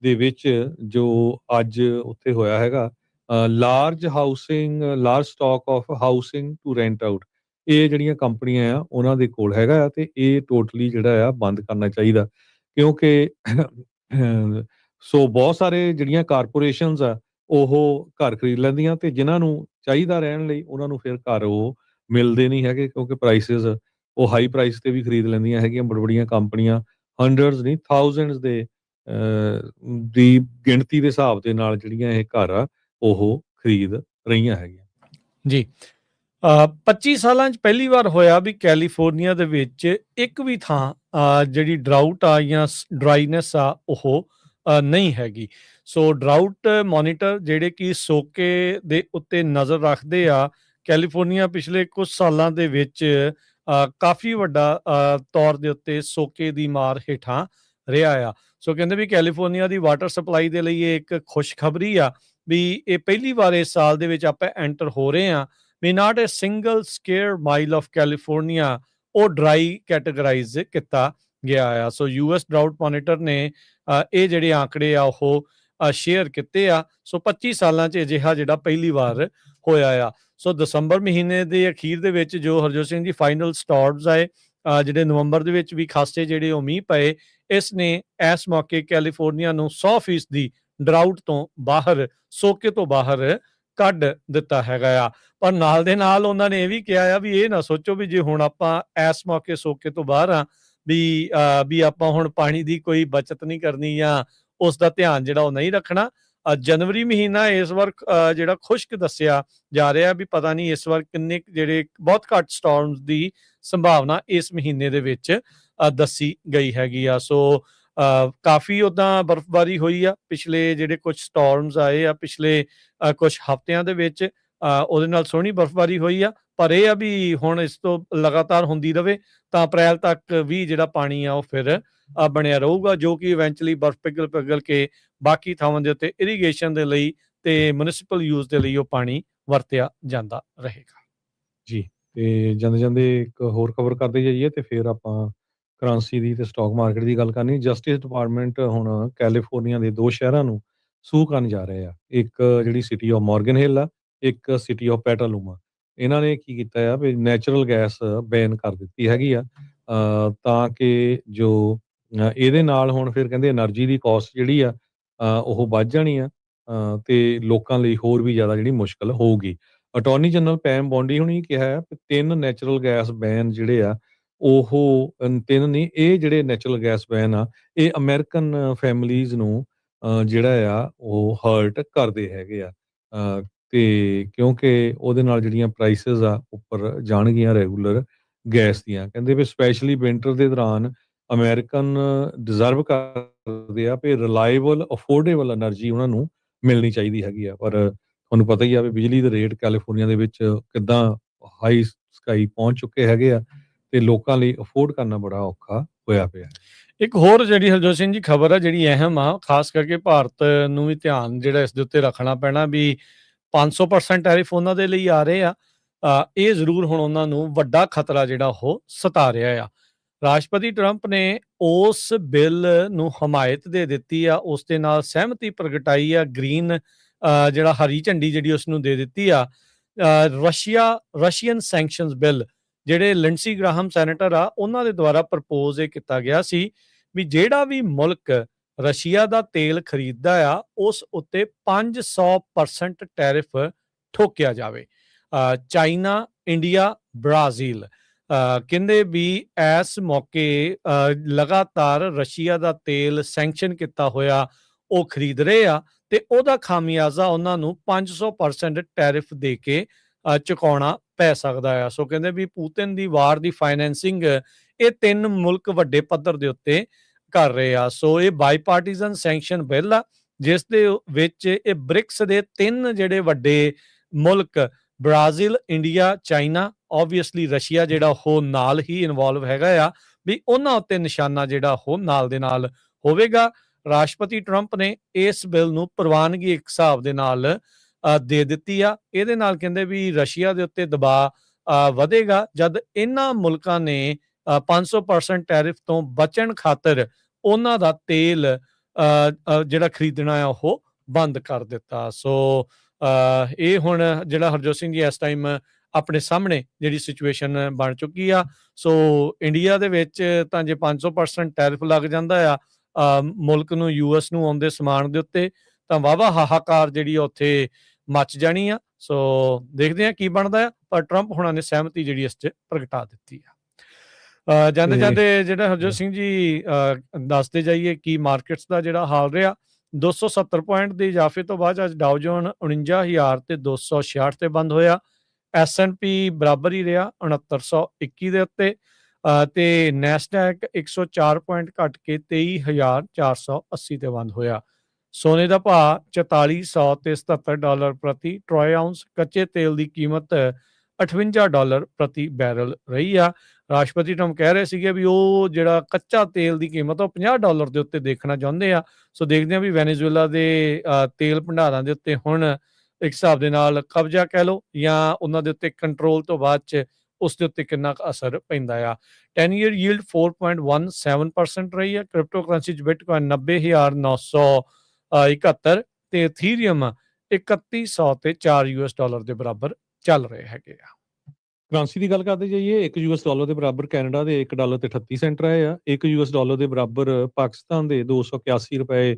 ਦੇ ਵਿੱਚ ਜੋ ਅੱਜ ਉੱਥੇ ਹੋਇਆ ਹੈਗਾ large stock of housing to rent out, ਇਹ ਜਿਹੜੀਆਂ ਕੰਪਨੀਆਂ ਆ ਉਹਨਾਂ ਦੇ ਕੋਲ ਹੈਗਾ ਆ ਤੇ ਇਹ ਟੋਟਲੀ ਜਿਹੜਾ ਆ ਬੰਦ ਕਰਨਾ ਚਾਹੀਦਾ, ਕਿਉਂਕਿ ਸੋ ਬਹੁਤ ਸਾਰੇ ਜਿਹੜੀਆਂ ਕਾਰਪੋਰੇਸ਼ਨਸ ਆ ਉਹ ਘਰ ਖਰੀਦ ਲੈਂਦੀਆਂ ਤੇ ਜਿਨ੍ਹਾਂ ਨੂੰ ਚਾਹੀਦਾ ਰਹਿਣ ਲਈ ਉਹਨਾਂ ਨੂੰ ਫਿਰ ਘਰ ਉਹ ਮਿਲਦੇ ਨਹੀਂ ਹੈਗੇ, ਕਿਉਂਕਿ ਪ੍ਰਾਈਸਿਸ ਉਹ ਹਾਈ ਪ੍ਰਾਈਸ ਤੇ ਵੀ ਖਰੀਦ ਲੈਂਦੀਆਂ ਹੈਗੀਆਂ ਬੜੀਆਂ ਕੰਪਨੀਆਂ, ਹੰਡਰਡਸ ਨਹੀਂ ਥਾਊਜ਼ੈਂਡਸ ਦੀ ਗਿਣਤੀ ਦੇ ਹਿਸਾਬ ਦੇ ਨਾਲ ਜਿਹੜੀਆਂ ਇਹ ਘਰ ਆ ਉਹ ਖਰੀਦ ਰਹੀਆਂ ਹੈਗੀਆਂ। ਜੀ 25 ਸਾਲਾਂ 'ਚ ਪਹਿਲੀ ਵਾਰ ਹੋਇਆ ਵੀ ਕੈਲੀਫੋਰਨੀਆ ਦੇ ਵਿੱਚ ਇੱਕ ਵੀ ਥਾਂ ਜਿਹੜੀ ਡਰਾਊਟ ਆ ਜਾਂ ਡਰਾਈਨੈਸ ਆ ਉਹ ਨਹੀਂ ਹੈਗੀ। ਸੋ ਡਰਾਊਟ ਮੋਨੀਟਰ ਜਿਹੜੇ ਕਿ ਸੋਕੇ ਦੇ ਉੱਤੇ ਨਜ਼ਰ ਰੱਖਦੇ ਆ, ਕੈਲੀਫੋਰਨੀਆ ਪਿਛਲੇ ਕੁਝ ਸਾਲਾਂ ਦੇ ਵਿੱਚ ਕਾਫੀ ਵੱਡਾ ਤੌਰ ਦੇ ਉੱਤੇ ਸੋਕੇ ਦੀ ਮਾਰ ਹੇਠਾਂ ਰਿਹਾ ਆ। ਸੋ ਕਹਿੰਦੇ ਵੀ ਕੈਲੀਫੋਰਨੀਆ ਦੀ ਵਾਟਰ ਸਪਲਾਈ ਦੇ ਲਈ ਇਹ ਇੱਕ ਖੁਸ਼ਖਬਰੀ ਆ ਵੀ ਇਹ ਪਹਿਲੀ ਵਾਰ ਇਸ ਸਾਲ ਦੇ ਵਿੱਚ ਆਪਾਂ ਐਂਟਰ ਹੋ ਰਹੇ ਹਾਂ ਵੀ not a single square mile of California ਉਹ ਡਰਾਈ ਕੈਟਾਗਰਾਈਜ਼ ਕੀਤਾ ਗਿਆ ਆ। ਸੋ ਯੂਐਸ ਡਰਾਊਟ ਮੋਨੀਟਰ ਨੇ ਇਹ ਜਿਹੜੇ ਆંકੜੇ ਆ ਉਹ ਸ਼ੇਅਰ ਕੀਤੇ ਆ। ਸੋ 25 ਸਾਲਾਂ 'ਚ ਅਜਿਹਾ ਜਿਹੜਾ ਪਹਿਲੀ ਵਾਰ ਹੋਇਆ ਆ। ਸੋ ਦਸੰਬਰ ਮਹੀਨੇ ਦੇ ਅਖੀਰ ਦੇ ਵਿੱਚ ਜੋ ਹਰਜੋਤ ਸਿੰਘ ਜੀ ਫਾਈਨਲ ਸਟਾਰਮਸ ਆਏ, ਜਿਹੜੇ ਨਵੰਬਰ ਦੇ ਵਿੱਚ ਵੀ ਖਾਸੇ ਜਿਹੜੇ ਉਹ ਮੀਂਹ ਪਏ, ਇਸ ਨੇ ਇਸ ਮੌਕੇ ਕੈਲੀਫੋਰਨੀਆ ਨੂੰ 100% ਡਰਾਊਟ ਤੋਂ ਬਾਹਰ, ਸੋਕੇ ਤੋਂ ਬਾਹਰ ਕੱਢ ਦਿੱਤਾ ਹੈਗਾ ਆ। ਪਰ ਨਾਲ ਦੇ ਨਾਲ ਉਹਨਾਂ ਨੇ ਇਹ ਵੀ ਕਿਹਾ ਆ ਵੀ ਇਹ ਨਾ ਸੋਚੋ ਵੀ ਜੇ ਹੁਣ ਆਪਾਂ ਇਸ ਮੌਕੇ ਸੋਕੇ ਤੋਂ ਬਾਹਰ ਆ ਵੀ ਆਪਾਂ ਹੁਣ ਪਾਣੀ ਦੀ ਕੋਈ ਬਚਤ ਨਹੀਂ ਕਰਨੀ ਜਾਂ ਉਸ ਦਾ ਧਿਆਨ ਜਿਹੜਾ ਉਹ ਨਹੀਂ ਰੱਖਣਾ। ਜਨਵਰੀ ਮਹੀਨਾ ਇਸ ਵਾਰ ਜਿਹੜਾ ਖੁਸ਼ਕ ਦੱਸਿਆ ਜਾ ਰਿਹਾ ਵੀ ਪਤਾ ਨਹੀਂ ਇਸ ਵਾਰ ਕਿੰਨੇ ਜਿਹੜੇ ਬਹੁਤ ਘੱਟ ਸਟਾਰਮਸ ਦੀ ਸੰਭਾਵਨਾ ਇਸ ਮਹੀਨੇ ਦੇ ਵਿੱਚ ਦੱਸੀ ਗਈ ਹੈਗੀ ਆ। ਸੋ ਕਾਫੀ ਉੱਦਾਂ ਬਰਫ਼ਬਾਰੀ ਹੋਈ ਆ, ਪਿਛਲੇ ਜਿਹੜੇ ਕੁਝ ਸਟਾਰਮਸ ਆਏ ਆ ਪਿਛਲੇ ਕੁਝ ਹਫ਼ਤਿਆਂ ਦੇ ਵਿੱਚ, ਉਹਦੇ ਨਾਲ ਸੋਹਣੀ ਬਰਫ਼ਬਾਰੀ ਹੋਈ ਆ। ਪਰ ਇਹ ਆ ਵੀ ਹੁਣ ਇਸ ਤੋਂ ਲਗਾਤਾਰ ਹੁੰਦੀ ਰਵੇ ਤਾਂ ਅਪ੍ਰੈਲ ਤੱਕ ਵੀ ਜਿਹੜਾ ਪਾਣੀ ਆ ਉਹ ਫਿਰ ਬਣਿਆ ਰਹੂਗਾ, ਜੋ ਕਿ ਇਵੈਂਚੁਅਲੀ ਬਰਫ਼ ਪਿਘਲ ਕੇ ਬਾਕੀ ਥਾਵਾਂ ਦੇ ਉੱਤੇ ਇਰੀਗੇਸ਼ਨ ਦੇ ਲਈ ਤੇ ਮਿਊਨਿਸਪਲ ਯੂਜ਼ ਦੇ ਲਈ ਉਹ ਪਾਣੀ ਵਰਤਿਆ ਜਾਂਦਾ ਰਹੇਗਾ। ਜੀ, ਤੇ ਜਾਂਦੇ ਇੱਕ ਹੋਰ ਖਬਰ ਕਰਦੇ ਜਾਈਏ ਤੇ ਫਿਰ ਆਪਾਂ ਕਰੰਸੀ ਦੀ ਤੇ ਸਟਾਕ ਮਾਰਕੀਟ ਦੀ ਗੱਲ ਕਰਨੀ। ਜਸਟਿਸ ਡਿਪਾਰਟਮੈਂਟ ਹੁਣ ਕੈਲੀਫੋਰਨੀਆ ਦੇ 2 ਸ਼ਹਿਰਾਂ ਨੂੰ ਸੂ ਕਰਨ ਜਾ ਰਹੇ ਆ। ਇੱਕ ਜਿਹੜੀ ਸਿਟੀ ਆਫ ਮਾਰਗਨ ਹਿੱਲ ਆ, ਇੱਕ ਸਿਟੀ ਆਫ ਪੈਟਾਲੂਮਾ। ਇਹਨਾਂ ਨੇ ਕੀ ਕੀਤਾ ਆ ਵੀ ਨੈਚੁਰਲ ਗੈਸ ਬੈਨ ਕਰ ਦਿੱਤੀ ਹੈਗੀ ਆ ਤਾਂ ਕਿ ਜੋ ਇਹਦੇ ਨਾਲ ਹੁਣ ਫਿਰ ਕਹਿੰਦੇ ਐਨਰਜੀ ਦੀ ਕੋਸਟ ਜਿਹੜੀ ਆ ਉਹ ਵੱਧ ਜਾਣੀ ਆ, ਤੇ ਲੋਕਾਂ ਲਈ ਹੋਰ ਵੀ ਜ਼ਿਆਦਾ ਜਿਹੜੀ ਮੁਸ਼ਕਲ ਹੋਊਗੀ। ਅਟਾਰਨੀ ਜਨਰਲ ਪੈਮ ਬੋਂਡੀ ਹੁਣੀ ਕਿਹਾ ਹੈ ਕਿ 3 ਨੈਚੁਰਲ ਗੈਸ ਬੈਨ ਜਿਹੜੇ ਆ ਉਹ 3 ਨਹੀਂ, ਇਹ ਜਿਹੜੇ ਨੈਚੁਰਲ ਗੈਸ ਬੈਨ ਆ ਇਹ ਅਮਰੀਕਨ ਫੈਮਿਲੀਜ਼ ਨੂੰ ਜਿਹੜਾ ਆ ਉਹ ਹਰਟ ਕਰਦੇ ਹੈਗੇ ਆ, ਤੇ ਕਿਉਂਕਿ ਉਹਦੇ ਨਾਲ ਜਿਹੜੀਆਂ ਪ੍ਰਾਈਸਿਸ ਆ ਉੱਪਰ ਜਾਣਗੀਆਂ ਰੈਗੂਲਰ ਗੈਸ ਦੀਆਂ। ਕਹਿੰਦੇ ਵੀ ਸਪੈਸ਼ਲੀ ਵਿੰਟਰ ਦੇ ਦੌਰਾਨ ਅਮਰੀਕਨ ਡਿਜ਼ਰਵ ਕਰਦੇ ਆ ਵੀ ਰਿਲਾਏਬਲ, ਅਫੋਰਡੇਬਲ ਐਨਰਜੀ ਉਹਨਾਂ ਨੂੰ ਮਿਲਣੀ ਚਾਹੀਦੀ ਹੈਗੀ ਆ। ਪਰ ਤੁਹਾਨੂੰ ਪਤਾ ਹੀ ਆ ਵੀ ਬਿਜਲੀ ਦੇ ਰੇਟ ਕੈਲੀਫੋਰਨੀਆ ਦੇ ਵਿੱਚ ਕਿੱਦਾਂ ਹਾਈ ਸਕਾਈ ਪਹੁੰਚ ਚੁੱਕੇ ਹੈਗੇ ਆ, ਤੇ ਲੋਕਾਂ ਲਈ ਅਫੋਰਡ ਕਰਨਾ ਬੜਾ ਔਖਾ ਹੋਇਆ ਪਿਆ। ਇੱਕ ਹੋਰ ਜਿਹੜੀ ਹਰਜੋਤ ਸਿੰਘ ਜੀ ਖਬਰ ਆ ਜਿਹੜੀ ਅਹਿਮ ਆ, ਖਾਸ ਕਰਕੇ ਭਾਰਤ ਨੂੰ ਵੀ ਧਿਆਨ ਜਿਹੜਾ ਇਸ ਦੇ ਉੱਤੇ ਰੱਖਣਾ ਪੈਣਾ ਵੀ 500% ਟੈਰਿਫ ਉਹਨਾਂ ਦੇ ਲਈ ਆ ਰਹੇ ਆ। ਇਹ ਜ਼ਰੂਰ ਹੁਣ ਉਹਨਾਂ ਨੂੰ ਵੱਡਾ ਖਤਰਾ ਜਿਹੜਾ ਉਹ ਸਤਾ ਰਿਹਾ ਆ। ਰਾਸ਼ਟਰਪਤੀ ਟਰੰਪ ਨੇ ਉਸ ਬਿੱਲ ਨੂੰ ਹਮਾਇਤ ਦੇ ਦਿੱਤੀ ਆ, ਉਸ ਦੇ ਨਾਲ ਸਹਿਮਤੀ ਪ੍ਰਗਟਾਈ ਆ, ਗ੍ਰੀਨ ਜਿਹੜਾ ਹਰੀ ਝੰਡੀ ਜਿਹੜੀ ਉਸ ਨੂੰ ਦੇ ਦਿੱਤੀ ਆ। ਰਸ਼ੀਅਨ ਸੈਂਕਸ਼ਨਸ ਬਿੱਲ ਜਿਹੜੇ ਲਿੰਡਸੀ ਗ੍ਰਾਹਮ ਸੈਨੇਟਰ ਆ ਉਹਨਾਂ ਦੇ ਦੁਆਰਾ ਪ੍ਰਪੋਜ਼ ਇਹ ਕੀਤਾ ਗਿਆ ਸੀ ਵੀ ਜਿਹੜਾ ਵੀ ਮੁਲਕ ਰਸ਼ੀਆ ਦਾ ਤੇਲ ਖਰੀਦਦਾ ਆ ਉਸ ਉੱਤੇ 500% ਟੈਰਿਫ ਠੋਕਿਆ ਜਾਵੇ। ਚਾਈਨਾ, ਇੰਡੀਆ, ਬ੍ਰਾਜ਼ੀਲ ਕਹਿੰਦੇ ਵੀ ਇਸ ਮੌਕੇ ਲਗਾਤਾਰ ਰਸ਼ੀਆ ਦਾ ਤੇਲ ਸੈਂਕਸ਼ਨ ਕੀਤਾ ਹੋਇਆ ਉਹ ਖਰੀਦ ਰਹੇ ਆ, ਤੇ ਉਹਦਾ ਖਾਮਿਆਜ਼ਾ ਉਹਨਾਂ ਨੂੰ 500% ਟੈਰਿਫ ਦੇ ਕੇ ਚੁਕਾਉਣਾ ਪੈ ਸਕਦਾ ਆ। ਸੋ ਕਹਿੰਦੇ ਵੀ ਪੂਤਿਨ ਦੀ ਵਾਰ ਦੀ ਫਾਈਨੈਂਸਿੰਗ ਇਹ 3 ਮੁਲਕ ਵੱਡੇ ਪੱਧਰ ਦੇ ਉੱਤੇ ਕਰ ਰਹੇ ਆ। ਸੋ ਇਹ ਬਾਈਪਾਰਟੀਜ਼ਨ ਸੈਂਕਸ਼ਨ ਬਿੱਲ ਆ ਜਿਸ ਦੇ ਵਿੱਚ ਇਹ ਬ੍ਰਿਕਸ ਦੇ 3 ਜਿਹੜੇ ਵੱਡੇ ਮੁਲਕ Brazil, India, China, obviously Russia ਜਿਹੜਾ ਉਹ ਨਾਲ ਹੀ ਇਨਵੋਲਵ ਹੈਗਾ ਆ, ਵੀ ਉਹਨਾਂ ਉੱਤੇ ਨਿਸ਼ਾਨਾ ਜਿਹੜਾ ਉਹ ਨਾਲ ਦੇ ਨਾਲ ਹੋਵੇਗਾ। ਰਾਸ਼ਟਰਪਤੀ ਟਰੰਪ ਨੇ ਇਸ ਬਿੱਲ ਨੂੰ ਪ੍ਰਵਾਨਗੀ ਇੱਕ ਹਿਸਾਬ ਦੇ ਨਾਲ ਦੇ ਦਿੱਤੀ ਆ। ਇਹਦੇ ਨਾਲ ਕਹਿੰਦੇ ਵੀ ਰਸ਼ੀਆ ਦੇ ਉੱਤੇ ਦਬਾਅ ਵਧੇਗਾ ਜਦ ਇਹਨਾਂ ਮੁਲਕਾਂ ਨੇ 500% ਟੈਰਿਫ ਤੋਂ ਬਚਣ ਖਾਤਰ ਉਹਨਾਂ ਦਾ ਤੇਲ ਜਿਹੜਾ ਖਰੀਦਣਾ ਆ ਉਹ ਬੰਦ ਕਰ ਦਿੱਤਾ। ਸੋ ਇਹ ਹੁਣ ਜਿਹੜਾ ਹਰਜੋਤ ਸਿੰਘ ਜੀ ਇਸ ਟਾਈਮ ਆਪਣੇ ਸਾਹਮਣੇ ਜਿਹੜੀ ਸਿਚੁਏਸ਼ਨ ਬਣ ਚੁੱਕੀ ਆ। ਸੋ ਇੰਡੀਆ ਦੇ ਵਿੱਚ ਤਾਂ ਜੇ 500% ਟੈਰਿਫ ਲੱਗ ਜਾਂਦਾ ਆ ਮੁਲਕ ਨੂੰ, ਯੂਐਸ ਨੂੰ ਆਉਂਦੇ ਸਮਾਨ ਦੇ ਉੱਤੇ, ਤਾਂ ਵਾਹਵਾ ਹਾਹਾਕਾਰ ਜਿਹੜੀ ਉੱਥੇ ਮੱਚ ਜਾਣੀ ਆ। ਸੋ ਦੇਖਦੇ ਆ ਕੀ ਬਣਦਾ ਆ, ਪਰ ਟਰੰਪ ਹੁਣਾਂ ਨੇ ਸਹਿਮਤੀ ਜਿਹੜੀ ਇਸ 'ਚ ਪ੍ਰਗਟਾ ਦਿੱਤੀ ਆ। ਜਾਂਦੇ ਜਾਂਦੇ ਜਿਹੜਾ ਹਰਜੋਤ ਸਿੰਘ ਜੀ ਦੱਸਦੇ ਜਾਈਏ ਕੀ ਮਾਰਕੀਟਸ ਦਾ ਜਿਹੜਾ ਹਾਲ ਰਿਹਾ। 270 ਪੁਆਇੰਟ ਦੇ ਇਜ਼ਾਫੇ ਤੋਂ ਬਾਅਦ ਅੱਜ ਡਾਓ ਜੋਨ 49,266 ਤੇ ਬੰਦ ਹੋਇਆ। S&P ਬਰਾਬਰ ਹੀ ਰਿਹਾ 6921 ਦੇ ਉੱਤੇ, ਤੇ ਨੈਸਡੈਕ 104 ਪੁਆਇੰਟ ਘਟ ਕੇ 23,480 ਤੇ ਬੰਦ ਹੋਇਆ। ਸੋਨੇ ਦਾ ਭਾਅ 4400 ਤੇ $77 ਪ੍ਰਤੀ ਟਰੋਏ ਆਉਂਸ। ਕੱਚੇ ਤੇਲ ਦੀ ਕੀਮਤ $58 ਪ੍ਰਤੀ ਬੈਰਲ ਰਹੀ ਆ। ਰਾਸ਼ਟਰਪਤੀ ਟਰੰਪ ਕਹਿ ਰਹੇ ਸੀਗੇ ਵੀ ਉਹ ਜਿਹੜਾ ਕੱਚਾ ਤੇਲ ਦੀ ਕੀਮਤ ਉਹ $50 ਦੇ ਉੱਤੇ ਦੇਖਣਾ ਚਾਹੁੰਦੇ ਆ। ਸੋ ਦੇਖਦੇ ਆ ਵੀ ਵੈਨੇਜ਼ੁਏਲਾ ਦੇ ਤੇਲ ਭੰਡਾਰਾਂ ਦੇ ਉੱਤੇ ਹੁਣ ਇੱਕ ਹਿਸਾਬ ਦੇ ਨਾਲ ਕਬਜ਼ਾ ਕਹਿ ਲਓ ਜਾਂ ਉਹਨਾਂ ਦੇ ਉੱਤੇ ਕੰਟਰੋਲ ਤੋਂ ਬਾਅਦ 'ਚ ਉਸ ਦੇ ਉੱਤੇ ਕਿੰਨਾ ਕੁ ਅਸਰ ਪੈਂਦਾ ਆ। 10 ਈਅਰ ਯੀਲਡ 4.17% ਰਹੀ ਆ। ਕ੍ਰਿਪਟੋ ਕਰੰਸੀ 'ਚ ਬਿਟਕੋਇਨ 90,971 ਤੇ ਇਥੀਰੀਅਮ 3100 ਤੇ $4 ਦੇ ਬਰਾਬਰ ਚੱਲ ਰਹੇ ਹੈਗੇ ਆ। ਕਰੰਸੀ ਦੀ ਗੱਲ ਕਰਦੇ ਜਾਈਏ, $1 ਦੇ ਬਰਾਬਰ ਕੈਨੇਡਾ ਦੇ $1 ਤੇ 38 ਸੈਂਟ ਰਹੇ ਆ। $1 ਦੇ ਬਰਾਬਰ ਪਾਕਿਸਤਾਨ ਦੇ $281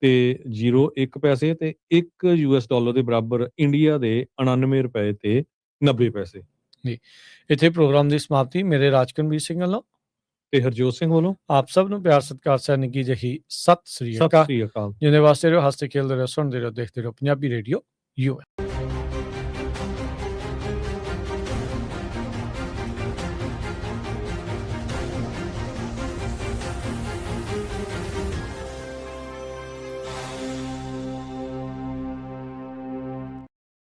ਤੇ 01 ਪੈਸੇ, ਤੇ $1 ਦੇ ਬਰਾਬਰ ਇੰਡੀਆ ਦੇ $99 ਤੇ 90 ਪੈਸੇ। ਜੀ, ਇੱਥੇ ਪ੍ਰੋਗਰਾਮ ਦੀ ਸਮਾਪਤੀ। ਮੇਰੇ ਰਾਜਕਨਵੀਰ ਸਿੰਘ ਵੱਲੋਂ ਤੇ ਹਰਜੋਤ ਸਿੰਘ ਵੱਲੋਂ ਆਪ ਸਭ ਨੂੰ ਪਿਆਰ ਸਤਿਕਾਰ ਸਹਿ ਨਿੱਘੀ ਜਿਹੀ ਸਤਿ ਸ੍ਰੀ ਸਤਿ ਅਕਾਲ। ਸ੍ਰੀ ਅਕਾਲ। ਜਿਉਂਦੇ ਵਾਸਤੇ ਰਹੋ, ਹੱਸਦੇ ਖੇਲਦੇ ਰਹੋ, ਸੁਣਦੇ ਰਹੋ, ਦੇਖਦੇ ਰਹੋ ਪੰਜਾਬੀ ਰੇਡੀਓ ਯੂਐਸ।